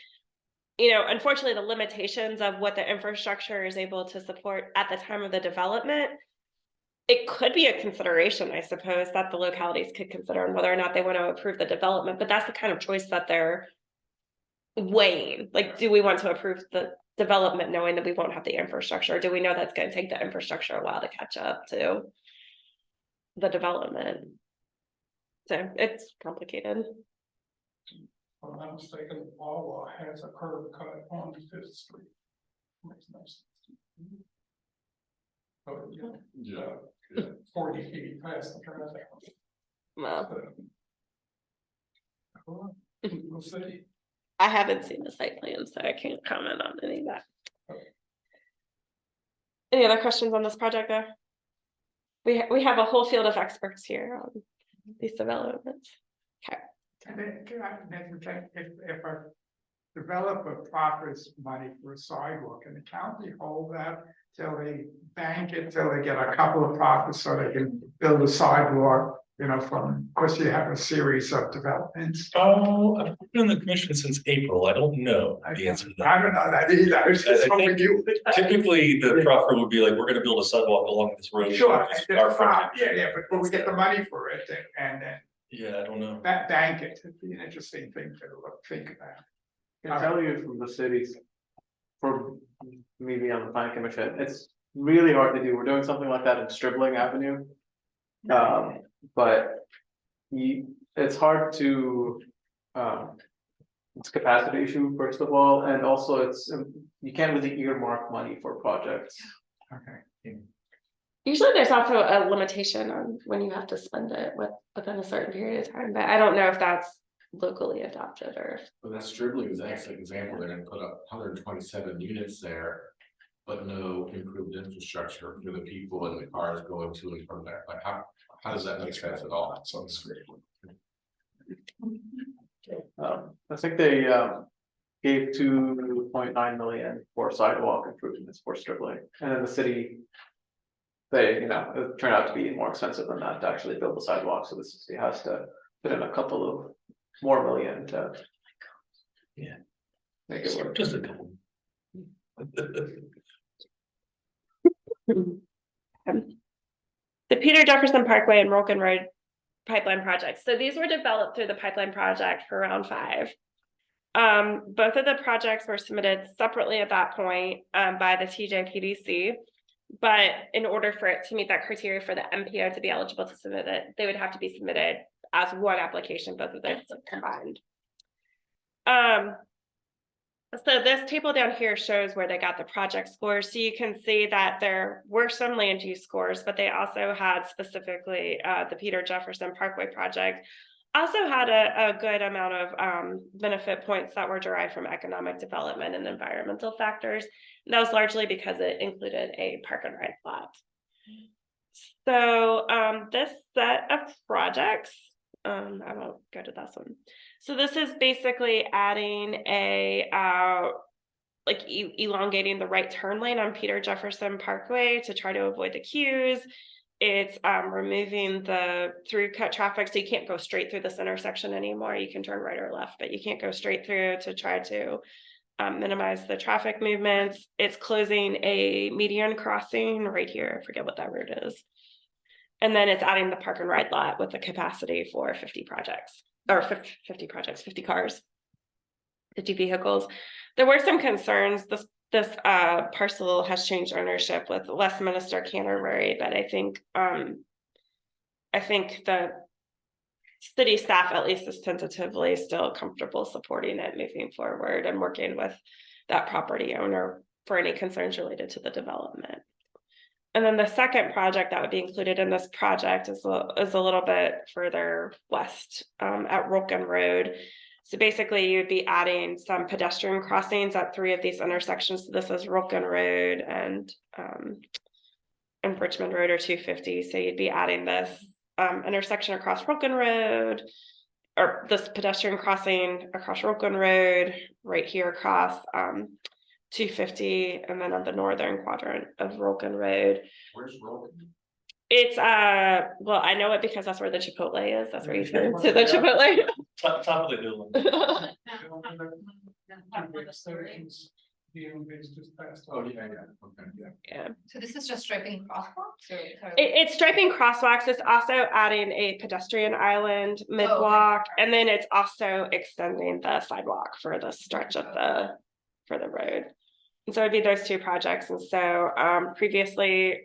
S3: you know, unfortunately, the limitations of what the infrastructure is able to support at the time of the development, it could be a consideration, I suppose, that the localities could consider on whether or not they want to approve the development, but that's the kind of choice that they're weighing. Like, do we want to approve the development knowing that we won't have the infrastructure? Do we know that's going to take the infrastructure a while to catch up to the development? So it's complicated.
S10: If I'm not mistaken, Wawa has a curb cut on Fifth Street. Makes no sense. Oh, yeah, 40 feet past the traffic.
S3: Well,
S10: We'll see.
S3: I haven't seen the site plan, so I can't comment on any of that. Any other questions on this project though? We have a whole field of experts here on these developments. Okay.
S1: And then, if a developer proffers money for a sidewalk, and the county hold that till they bank it, till they get a couple of profits, so they can build a sidewalk, you know, of course, you have a series of developments.
S7: Oh, I've been in the commission since April. I don't know the answer to that.
S1: I don't know that either. I was just
S7: I
S1: hoping
S7: think
S1: you.
S7: Typically, the proffer would be like, we're gonna build a sidewalk along this road.
S1: Sure,
S7: It's
S1: and
S7: our
S1: then,
S7: frontage.
S1: yeah, but when we get the money for it, and then
S7: Yeah, I don't know.
S1: that bank it, it'd be an interesting thing to think about.
S6: I can tell you from the cities, for me being on the planning commission, it's really hard to do. We're doing something like that in Stribling Avenue. But it's hard to, it's a capacity issue, first of all, and also it's, you can't really earmark money for projects.
S1: Okay.
S3: Usually there's also a limitation on when you have to spend it within a certain period of time, but I don't know if that's locally adopted or.
S5: But that Stribling is an excellent example. They're gonna put up 127 units there, but no improved infrastructure for the people and the cars going to and from there. Like, how does that make sense at all? That's on
S6: I think they gave 2.9 million for sidewalk improvements for Stribling, and then the city. They, you know, it turned out to be more expensive than that to actually build the sidewalk, so the city has to put in a couple of more million to.
S7: Yeah.
S10: Make it work.
S7: Just a couple.
S3: The Peter Jefferson Parkway and Rolkin Road pipeline projects. So these were developed through the pipeline project for round 5. Both of the projects were submitted separately at that point by the TJPDC. But in order for it to meet that criteria for the MPO to be eligible to submit it, they would have to be submitted as one application, both of those combined. So this table down here shows where they got the project scores. So you can see that there were some land use scores, but they also had specifically the Peter Jefferson Parkway project also had a good amount of benefit points that were derived from economic development and environmental factors. And that was largely because it included a park and ride lot. So this set of projects, I won't go to this one. So this is basically adding a elongating the right turn lane on Peter Jefferson Parkway to try to avoid the queues. It's removing the through cut traffic, so you can't go straight through this intersection anymore. You can turn right or left, but you can't go straight through to try to minimize the traffic movements. It's closing a median crossing right here. I forget what that road is. And then it's adding the park and ride lot with a capacity for 50 projects, or 50 projects, 50 cars, 50 vehicles. There were some concerns. This parcel has changed ownership with Westminster Canterbury, but I think the city staff at least is tentatively still comfortable supporting it moving forward and working with that property owner for any concerns related to the development. And then the second project that would be included in this project is a little bit further west at Rolkin Road. So basically you would be adding some pedestrian crossings at 3 of these intersections. So this is Rolkin Road and Richmond Road or 250. So you'd be adding this intersection across Rolkin Road, or this pedestrian crossing across Rolkin Road, right here across 250, and then on the northern quadrant of Rolkin Road.
S5: Where's Rolkin?
S3: It's well, I know it because that's where the Chipotle is. That's where you turn to the Chipotle.
S7: Top of the hill.
S5: Oh, yeah, okay.
S3: Yeah.
S4: So this is just striping crosswalks or?
S3: It's striping crosswalks. It's also adding a pedestrian island mid-walk, and then it's also extending the sidewalk for the stretch of the road. And so it'd be those 2 projects. And so previously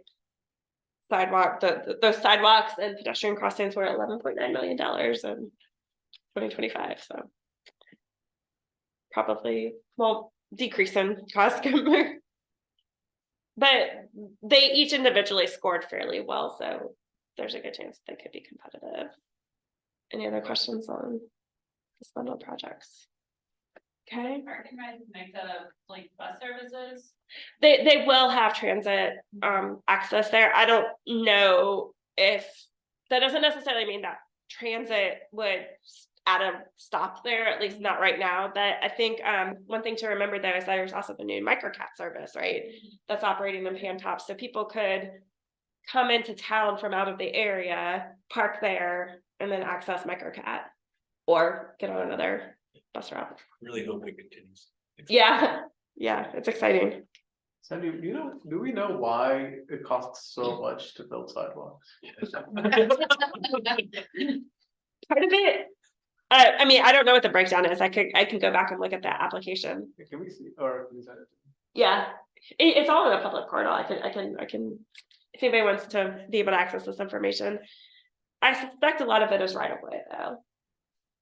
S3: those sidewalks and pedestrian crossings were $11.9 million in 2025. So probably decrease in cost. But they each individually scored fairly well, so there's a good chance they could be competitive. Any other questions on this bundle of projects? Okay.
S8: Park and ride mix up like bus services.
S3: They will have transit access there. I don't know if that doesn't necessarily mean that transit would add a stop there, at least not right now. But I think one thing to remember though is that there's also the new microcat service, right? That's operating in Pantop. So people could come into town from out of the area, park there, and then access microcat or get on another bus route.
S7: Really hope it continues.
S3: Yeah, it's exciting.
S6: Sandy, do we know why it costs so much to build sidewalks?
S3: Part of it, I mean, I don't know what the breakdown is. I can go back and look at that application.
S6: Can we see, or can we send it?
S3: Yeah, it's all in a public portal. I can, if anybody wants to be able to access this information. I suspect a lot of it is right of way though.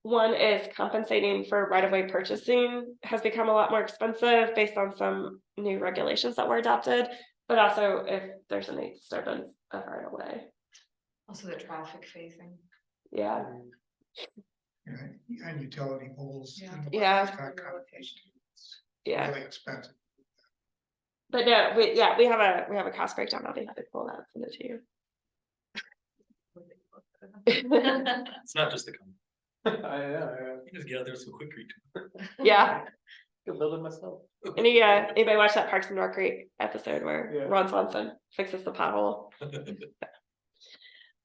S3: One is compensating for right of way purchasing has become a lot more expensive based on some new regulations that were adopted, but also if there's any disturbance of right of way.
S4: Also the traffic phasing.
S3: Yeah.
S10: And utility poles.
S3: Yeah.
S10: Really expensive.
S3: But no, we have a cost breakdown. I'll be happy to pull that and send it to you.
S7: It's not just the company.
S6: Yeah.
S7: You just get out there so quickly.
S3: Yeah.
S6: Could build it myself.
S3: Anybody watch that Parks and Recreation episode where
S6: Yeah.
S3: Ron Swanson fixes the pothole?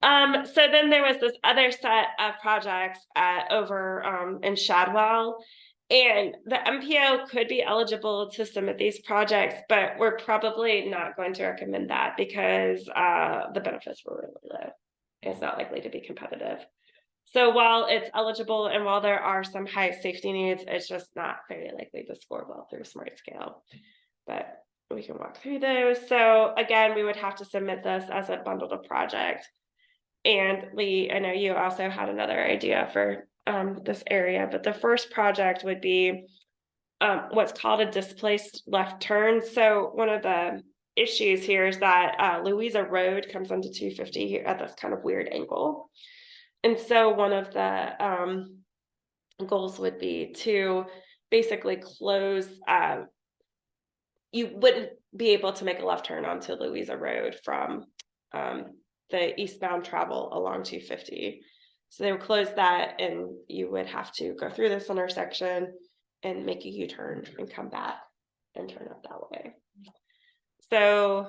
S3: So then there was this other set of projects over in Shadwell, And the MPO could be eligible to submit these projects, but we're probably not going to recommend that because the benefits were really low. It's not likely to be competitive. So while it's eligible and while there are some high safety needs, it's just not very likely to score well through Smart Scale. But we can walk through those. So again, we would have to submit this as a bundled project. And Lee, I know you also had another idea for this area, but the first project would be what's called a displaced left turn. So one of the issues here is that Louisa Road comes onto 250 here at this kind of weird angle. And so one of the goals would be to basically close, you wouldn't be able to make a left turn onto Louisa Road from the eastbound travel along 250. So they would close that and you would have to go through this intersection and make a U-turn and come back and turn up that way. So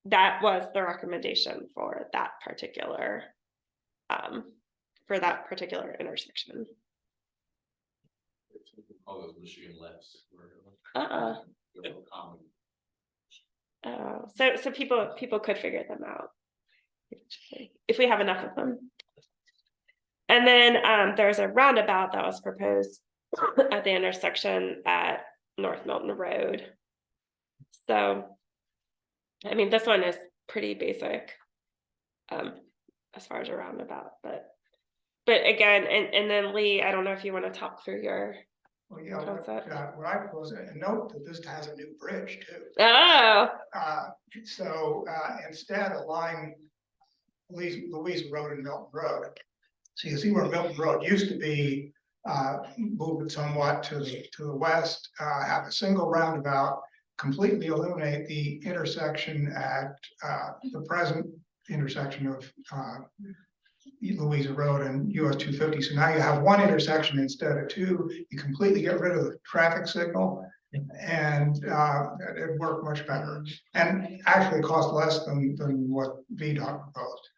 S3: that was the recommendation for that particular intersection.
S5: All those machine lefts.
S3: So people could figure them out if we have enough of them. And then there's a roundabout that was proposed at the intersection at North Milton Road. So, I mean, this one is pretty basic as far as a roundabout, but again, and then Lee, I don't know if you want to talk through your
S1: Well, yeah,
S3: concept.
S1: what I propose, and note that this has a new bridge too.
S3: Oh,
S1: So instead of line Louisa Road and Milton Road. So you see where Milton Road used to be, move it somewhat to the west, have a single roundabout, completely eliminate the intersection at the present intersection of Louisa Road and US 250. So now you have one intersection instead of two. You completely get rid of the traffic signal, and it worked much better, and actually cost less than what VDOT proposed.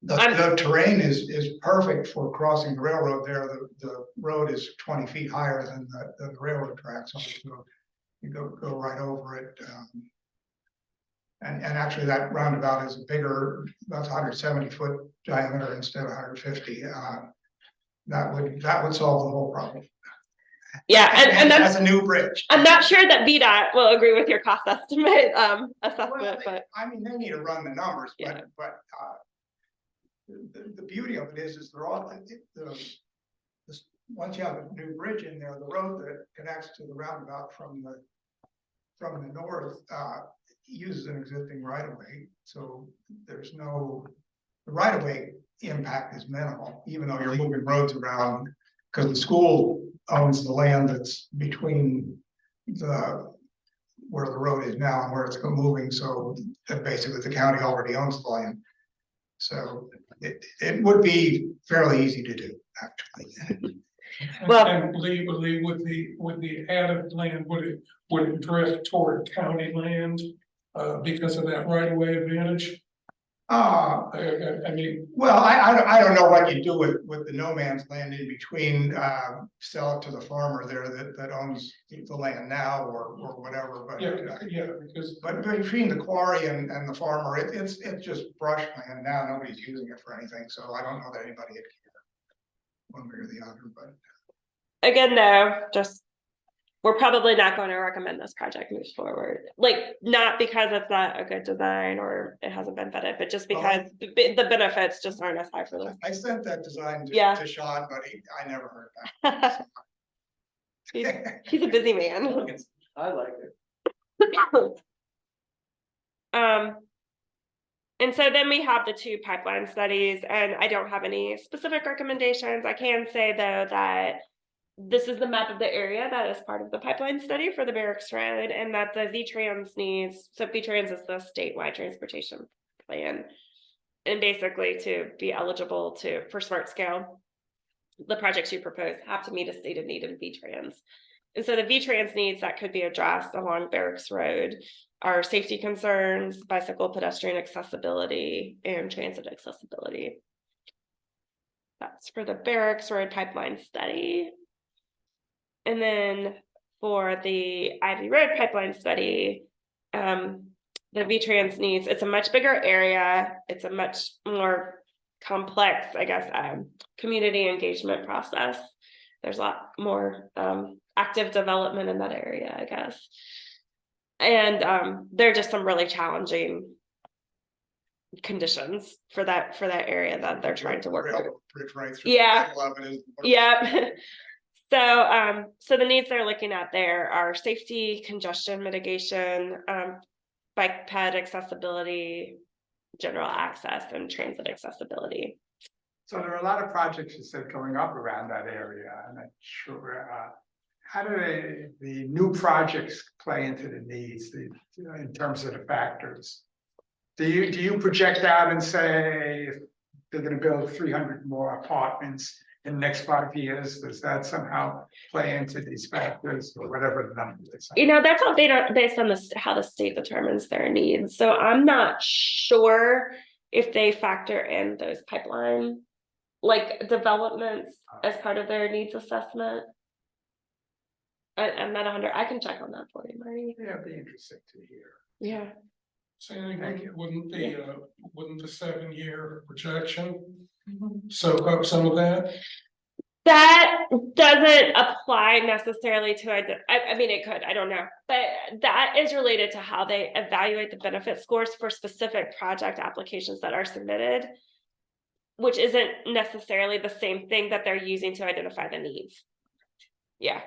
S1: The terrain is perfect for crossing the railroad there. The road is 20 feet higher than the railroad tracks, so you go right over it. And actually that roundabout is bigger, that's 170-foot diameter instead of 150. That would solve the whole problem.
S3: yeah, and
S1: that's a new bridge.
S3: I'm not sure that VDOT will agree with your cost estimate assessment,
S1: Well,
S3: but
S1: I mean, they need to run the numbers,
S3: Yeah.
S1: but the beauty of it is they're all once you have a new bridge in there, the road that connects to the roundabout from the north uses an existing right of way, so there's the right of way impact is minimal, even though you're moving roads around, because the school owns the land that's between where the road is now and where it's moving, so basically the county already owns the land. So it would be fairly easy to do, actually.
S3: Well-
S10: And Lee, with the added land, would it drift toward county land because of that right of way advantage? I mean,
S1: Well, I don't know what you do with the no man's land in between, sell it to the farmer there that owns the land now or whatever, but.
S10: because.
S1: But between the quarry and the farmer, it's just brush land now, nobody's using it for anything, so I don't know that anybody would care one way or the other, but.
S3: again, though, we're probably not going to recommend this project moves forward. Like, not because it's not a good design or it hasn't been vetted, but just because the benefits just aren't as high for this.
S1: I sent that design
S3: Yeah.
S1: to Sean, but I never heard back.
S3: He's a busy man.
S6: I like it.
S3: And so then we have the two pipeline studies, and I don't have any specific recommendations. I can say though that this is the map of the area that is part of the pipeline study for the Barracks Road, and that the V-Trans needs, so V-Trans is the statewide transportation plan. And basically to be eligible for Smart Scale, the projects you propose have to meet a stated need in V-Trans. And so the V-Trans needs that could be addressed along Barracks Road are safety concerns, bicycle pedestrian accessibility, and transit accessibility. That's for the Barracks Road pipeline study. And then for the Ivy Road pipeline study, the V-Trans needs, it's a much bigger area. It's a much more complex, I guess, community engagement process. There's a lot more active development in that area, I guess. And there are just some really challenging conditions for that area that they're trying to work through. Yeah. Yeah. So the needs they're looking at there are safety, congestion mitigation, bike ped accessibility, general access, and transit accessibility.
S11: So there are a lot of projects you said going up around that area. I'm not sure, how do the new projects play into the needs, in terms of the factors? Do you project out and say if they're gonna build 300 more apartments in the next 5 years, does that somehow play into these factors or whatever the number is?
S3: You know, that's all based on how the state determines their needs. So I'm not sure if they factor in those pipeline like developments as part of their needs assessment. I'm not 100. I can check on that for you, Marty.
S11: Yeah, it'd be interesting to hear.
S3: Yeah.
S10: So wouldn't the 7-year projection soak up some of that?
S3: That doesn't apply necessarily to, I mean, it could, I don't know, but that is related to how they evaluate the benefit scores for specific project applications that are submitted, which isn't necessarily the same thing that they're using to identify the needs. Yeah.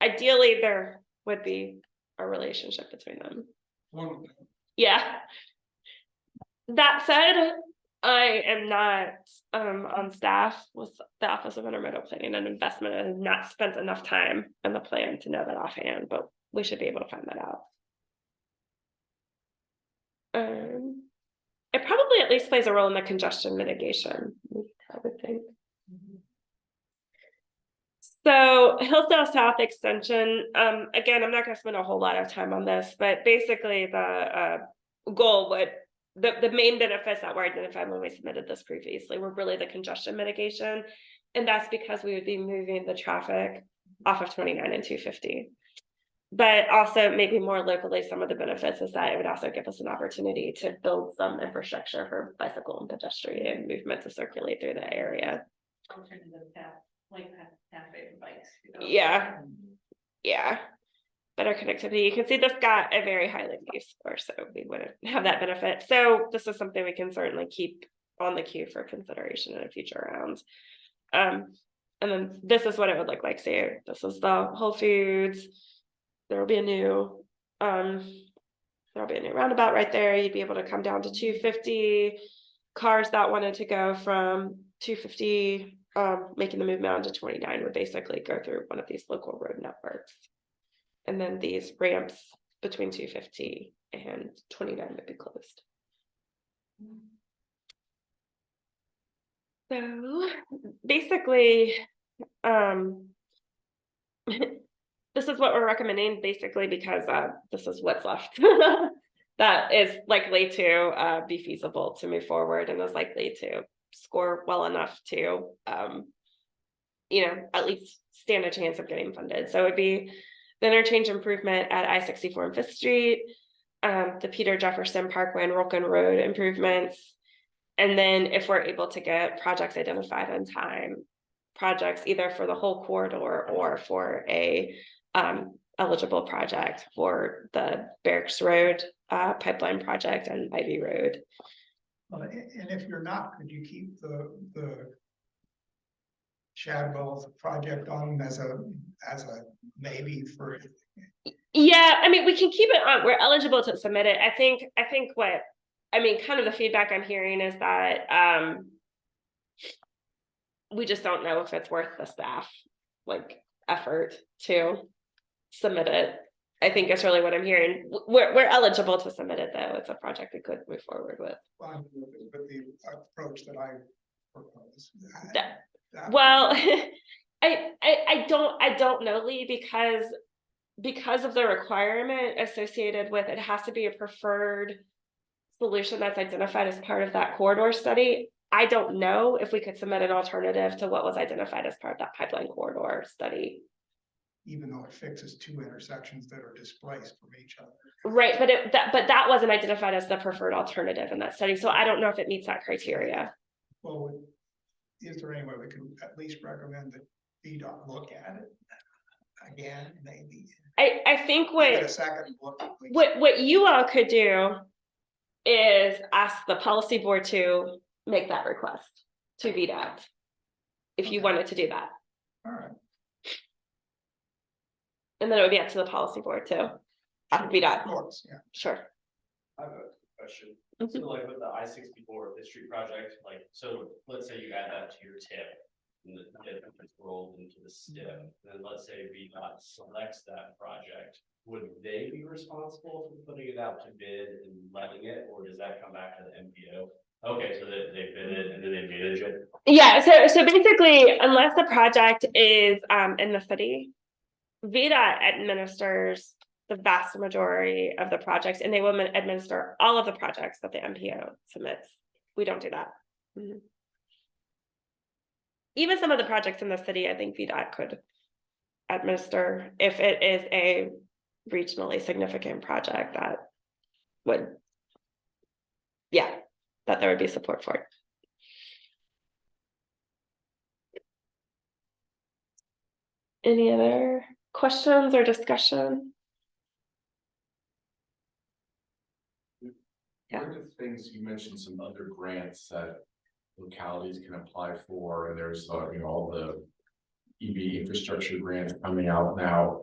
S3: Ideally, there would be a relationship between them. Yeah. That said, I am not on staff with the Office of Intermodal Planning and Investment and have not spent enough time in the plan to know that offhand, but we should be able to find that out. It probably at least plays a role in the congestion mitigation, I would think. So Hillsdale South Extension, again, I'm not going to spend a whole lot of time on this, but basically the goal would, the main benefits that were identified when we submitted this previously were really the congestion mitigation. And that's because we would be moving the traffic off of 29 and 250. But also maybe more locally, some of the benefits is that it would also give us an opportunity to build some infrastructure for bicycle and pedestrian movement to circulate through the area.
S8: Alternative path, like pathway for bikes.
S3: Yeah. Yeah. Better connectivity. You can see this got a very high land use score, so we wouldn't have that benefit. So this is something we can certainly keep on the queue for consideration in a future round. And then this is what it would look like. So this is the Whole Foods. There will be a new roundabout right there. You'd be able to come down to 250. Cars that wanted to go from 250, making the movement onto 29 would basically go through one of these local road networks. And then these ramps between 250 and 29 would be closed. So basically, this is what we're recommending basically because this is what's left that is likely to be feasible to move forward and is likely to score well enough to, at least stand a chance of getting funded. So it would be the interchange improvement at I-64 and 5th Street, the Peter Jefferson Parkway and Rolkin Road improvements. And then if we're able to get projects identified on time, projects either for the whole corridor or for a eligible project for the Barracks Road pipeline project and Ivy Road.
S11: And if you're not, could you keep the Shadwell project on as a maybe for?
S3: Yeah, I mean, we can keep it on. We're eligible to submit it. I think kind of the feedback I'm hearing is that we just don't know if it's worth the staff effort to submit it. I think that's really what I'm hearing. We're eligible to submit it though. It's a project we could move forward with.
S11: Well, with the approach that I propose.
S3: Well, I don't know, Lee, because of the requirement associated with it has to be a preferred solution that's identified as part of that corridor study. I don't know if we could submit an alternative to what was identified as part of that pipeline corridor study
S1: even though it fixes two intersections that are displaced from each other.
S3: Right, but that wasn't identified as the preferred alternative in that study, so I don't know if it meets that criteria.
S1: Well, is there any way we can at least recommend that VDOT look at it again, maybe?
S3: I think
S1: Get a second look at least.
S3: what you all could do is ask the policy board to make that request to VDOT. If you
S1: Okay.
S3: wanted to do that,
S1: All right.
S3: and then it would be up to the policy board too. Ask
S1: Of
S3: VDOT,
S1: course, yeah.
S3: sure.
S9: I have a question.
S3: Mhm.
S9: So like with the I-64 Fifth Street project, like, so let's say you add that to your tip. And the tip is rolled into the STIP, then let's say VDOT selects that project. Would they be responsible for putting it out to bid and letting it, or does that come back to the MPO? Okay, so they bid it and then they manage it.
S3: Yeah, so basically, unless the project is in the city, VDOT administers the vast majority of the projects, and they will administer all of the projects that the MPO submits. We don't do that. Mhm. Even some of the projects in the city, I think VDOT could administer if it is a regionally significant project that would, yeah, that there would be support for it. Any other questions or discussion? Yeah.
S5: One of the things you mentioned, some other grants that localities can apply for, and there's, all the EV infrastructure grants coming out now.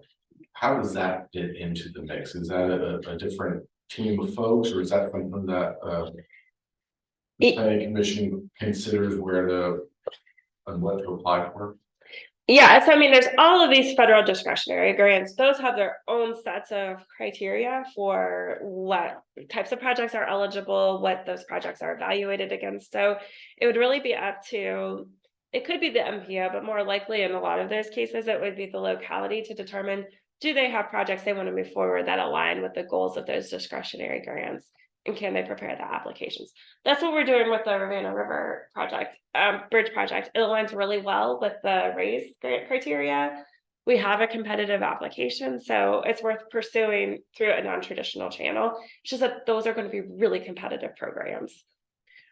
S5: How does that fit into the mix? Is that a different team of folks, or is that something that the planning commission considers where to and what to apply for?
S3: Yeah, so I mean, there's all of these federal discretionary grants. Those have their own sets of criteria for what types of projects are eligible, what those projects are evaluated against. So it would really be up to, it could be the MPO, but more likely in a lot of those cases, it would be the locality to determine, do they have projects they want to move forward that align with the goals of those discretionary grants? And can they prepare the applications? That's what we're doing with the Ravenna River project, bridge project. It aligns really well with the RAISE grant criteria. We have a competitive application, so it's worth pursuing through a non-traditional channel. It's just that those are going to be really competitive programs.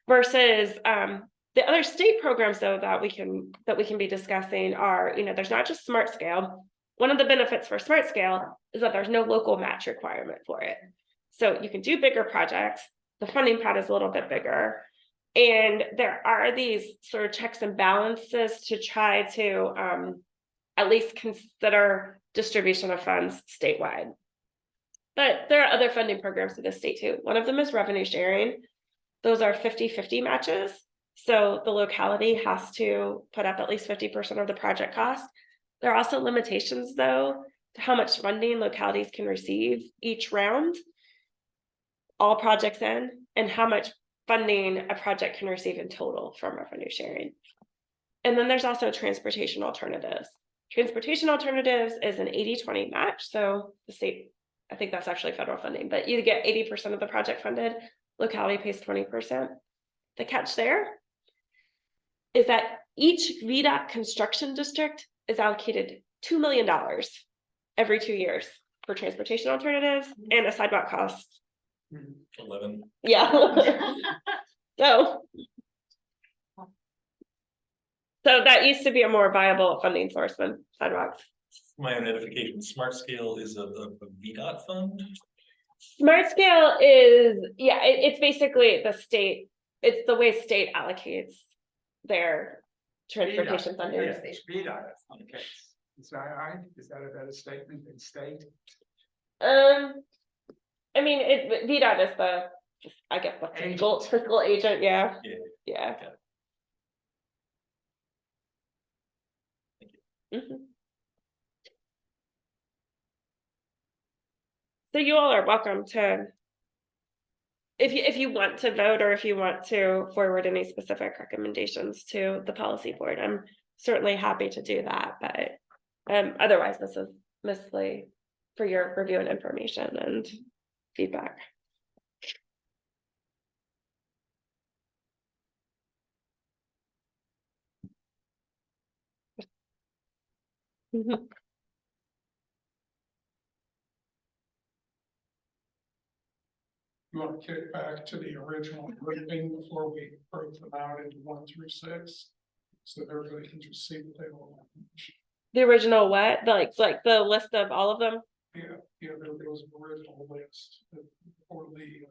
S3: Versus the other state programs, though, that we can be discussing are, there's not just Smart Scale. One of the benefits for Smart Scale is that there's no local match requirement for it. So you can do bigger projects, the funding pot is a little bit bigger. And there are these sort of checks and balances to try to at least consider distribution of funds statewide. But there are other funding programs in the state too. One of them is revenue sharing. Those are 50-50 matches. So the locality has to put up at least 50% of the project cost. There are also limitations, though, to how much funding localities can receive each round, all projects in, and how much funding a project can receive in total from revenue sharing. And then there's also transportation alternatives. Transportation alternatives is an 80-20 match. So the state, I think that's actually federal funding, but you get 80% of the project funded, locality pays 20%. The catch there is that each VDOT construction district is allocated $2 million every 2 years for transportation alternatives and a sidewalk cost.
S7: 11.
S3: Yeah. So that used to be a more viable funding source than sidewalks.
S7: My own edification, Smart Scale is a VDOT fund.
S3: Smart Scale is, it's basically the state, it's the way state allocates their transportation funding.
S11: VDOT, okay. Is that right? Is that a better statement than state?
S3: I mean, VDOT is the, I guess, the fiscal agent, yeah.
S7: Yeah.
S3: Mhm. So you all are welcome to, if you want to vote or if you want to forward any specific recommendations to the policy board, I'm certainly happy to do that. But otherwise, this is mostly for your review and information and feedback.
S10: You want to kick back to the original grouping before we break them out into 1 through 6? So that everybody can just see what they want.
S3: The original what? Like the list of all of them?
S10: Yeah, there was an original list for the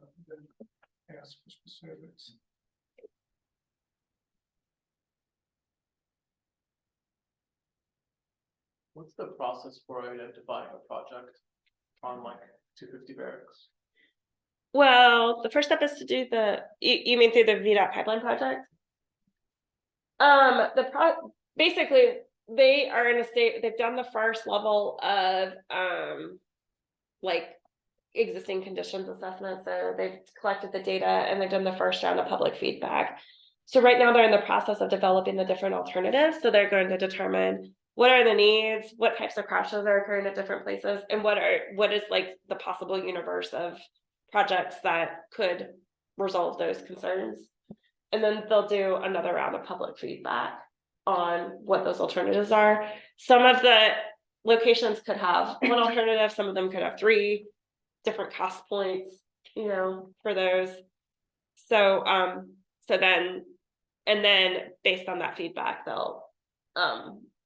S10: ask for specifics.
S6: What's the process for identifying a project on like 250 barracks?
S3: Well, the first step is to do you mean through the VDOT pipeline project? Basically, they are in a state, they've done the first level of, like existing conditions assessment, so they've collected the data and they've done the first round of public feedback. So right now they're in the process of developing the different alternatives, so they're going to determine what are the needs, what types of crashes are occurring at different places, and what is like the possible universe of projects that could resolve those concerns. And then they'll do another round of public feedback on what those alternatives are. Some of the locations could have one alternative, some of them could have 3 different cost points, you know, for those. So then based on that feedback, they'll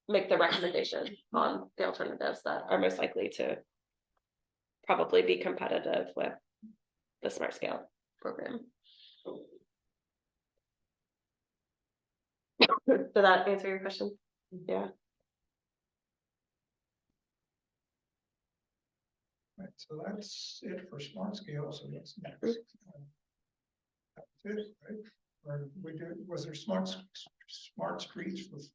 S3: make the recommendation on the alternatives that are most likely to probably be competitive with the Smart Scale program. Did that answer your question? Yeah.
S1: Right, so that's it for Smart Scale, so that's next. That's it, right? Or was there smart streets with?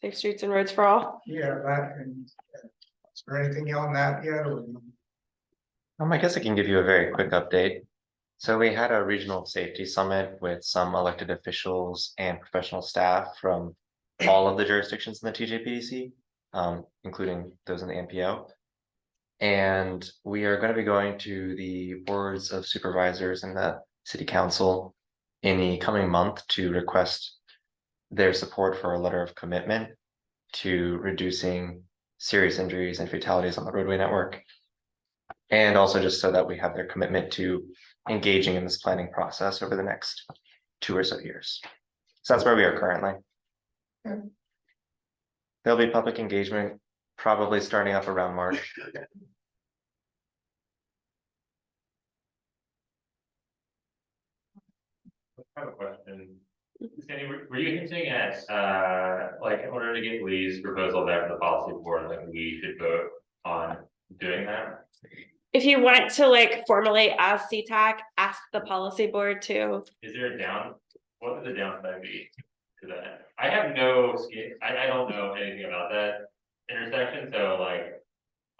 S3: Safe streets and roads for all.
S1: Yeah, that, and is there anything on that yet? Or?
S2: I guess I can give you a very quick update. So we had a regional safety summit with some elected officials and professional staff from all of the jurisdictions in the TJPDC, including those in the MPO. And we are going to be going to the boards of supervisors and the city council in the coming month to request their support for a letter of commitment to reducing serious injuries and fatalities on the roadway network. And also just so that we have their commitment to engaging in this planning process over the next 2 or so years. So that's where we are currently.
S1: Okay.
S2: There'll be public engagement probably starting up around March.
S9: I have a question. Sandy, were you hinting at, like, in order to get Lee's proposal back to the policy board, like, we should vote on doing that?
S3: If you want to like formally as CTAC, ask the policy board to.
S9: Is there a what would the downside be to that? I have no skin, I don't know anything about that intersection, so like,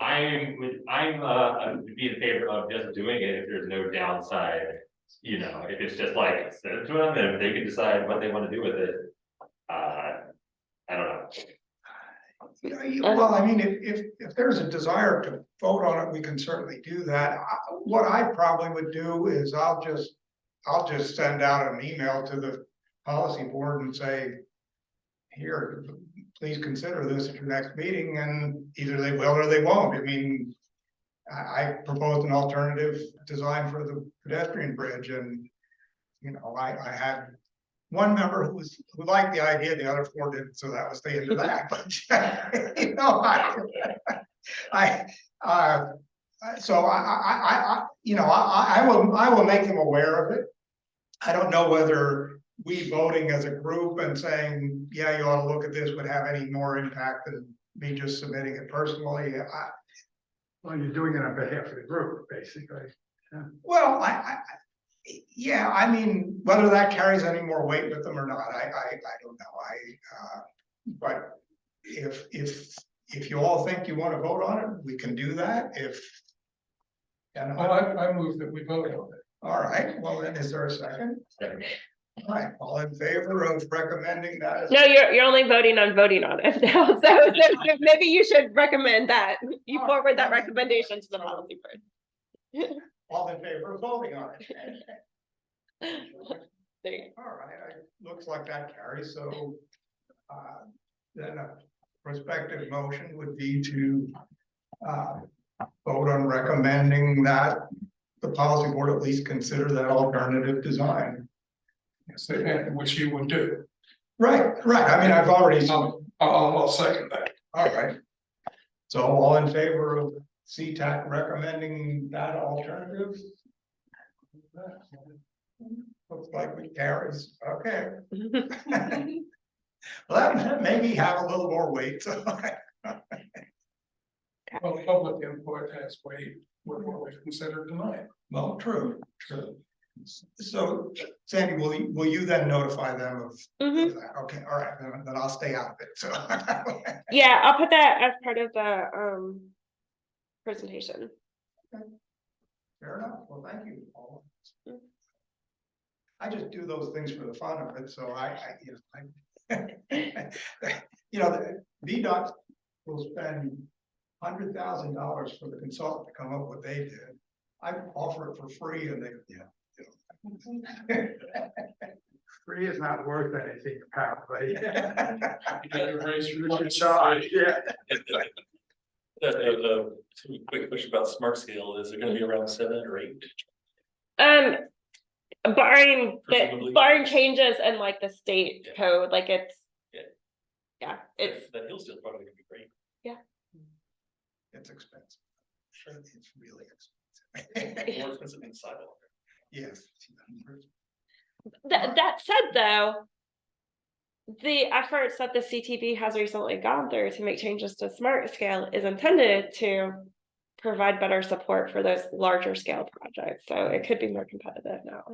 S9: I would be in favor of just doing it if there's no downside. You know, if it's just like, send it to them and they can decide what they want to do with it. I don't know.
S1: Well, I mean, if there's a desire to vote on it, we can certainly do that. What I probably would do is I'll just send out an email to the policy board and say, here, please consider this at your next meeting, and either they will or they won't. I mean, I proposed an alternative design for the pedestrian bridge, and you know, I had one member who liked the idea, the other 4 didn't, so that was the end of that. But you know, I will make them aware of it. I don't know whether we voting as a group and saying, yeah, you ought to look at this would have any more impact than me just submitting it personally.
S11: Well, you're doing it on behalf of the group, basically. Yeah.
S1: Well, yeah, I mean, whether that carries any more weight with them or not, I don't know. But if you all think you want to vote on it, we can do that.
S10: I move that we vote on it.
S1: All right, well then, is there a second? All right, all in favor of recommending that?
S3: No, you're only voting on it now. So maybe you should recommend that you forward that recommendation to the policy board.
S1: All in favor of voting on it?
S3: There you go.
S1: All right, looks like that carries. So then a prospective motion would be to vote on recommending that
S10: the policy board at least consider that alternative design.
S11: Yes, and which you would do.
S10: Right, I mean, I've already, all
S11: I'll second that.
S10: right. So all in favor of CTAC recommending that alternative? Looks like we carries, okay. Well, that maybe have a little more weight, so.
S11: Well, public input has weight with what we've considered tonight.
S10: Well, true. So Sandy, will you then notify them of
S3: Mhm.
S10: that? Okay, all right, then I'll stay out of it, so.
S3: Yeah, I'll put that as part of the presentation.
S10: Fair enough, well, thank you, Paul.
S3: Mm.
S10: I just do those things for the fun of it, so you know, the VDOT will spend $100,000 for the consultant to come up with what they did. I offer it for free and they,
S11: Free is not worth anything, apparently.
S7: You gotta raise your
S11: Yeah.
S7: Quick question about smart scale, is it gonna be around 7 or 8?
S3: Barring
S7: Presumably.
S3: changes in like the state
S7: Yeah.
S3: code, like it's.
S7: Yeah.
S3: Yeah, it's,
S7: That Hillsdale probably gonna be great.
S10: it's expensive. Sure, it's really expensive.
S7: More expensive than sidewalk.
S10: Yes.
S3: that said though. The efforts that the CTV has recently gone through to make changes to smart scale is intended to provide better support for those larger scale projects, so it could be more competitive now.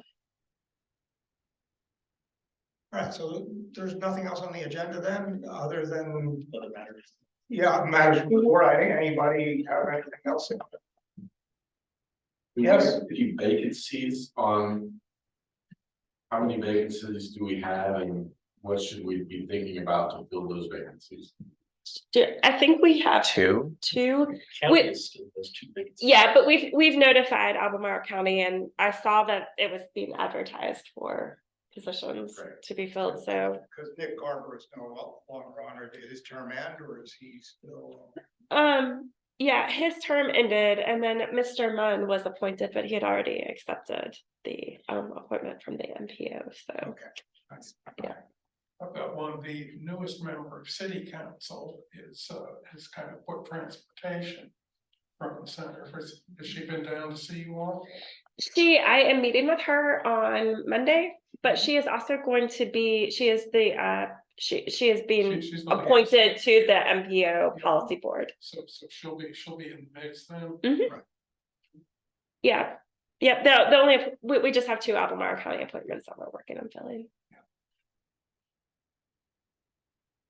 S10: All right, so there's nothing else on the agenda then, other than,
S7: Other matters.
S10: matters before, I think anybody have anything else? Yes.
S5: Any vacancies on? How many vacancies do we have and what should we be thinking about to fill those vacancies?
S3: I think we have
S2: Two,
S3: two.
S7: County is still those 2 biggest.
S3: Yeah, but we've notified Albemarle County, and I saw that it was being advertised for positions
S10: Right.
S3: to be filled, so.
S10: Because Nick Garber is no longer on, or did his term end, or is he still?
S3: Yeah, his term ended, and then Mr. Munn was appointed, but he had already accepted the appointment from the MPO, so.
S10: Okay, nice.
S3: Yeah.
S11: I've got one, the newest member of city council has kind of put transportation front and center. Has she been down to see you all?
S3: I am meeting with her on Monday, but she is also going to be, she is being
S11: She's the
S3: appointed to the MPO Policy Board.
S11: So she'll be in the mix then.
S3: Mhm. Yeah, the only, we just have 2 Albemarle County appointments that we're working on filling.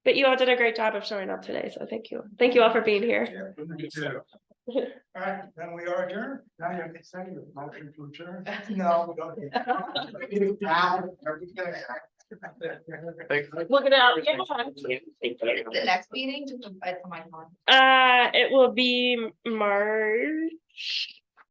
S3: But you all did a great job of showing up today, so thank you. Thank you all for being here.
S10: Yeah. All right, then we are adjourned.
S11: Now you have to say the motion to adjourn.
S10: No, we don't.
S3: Look it up. Yeah, thank you. Thank you.
S4: The next meeting, just invite someone on.
S3: It will be March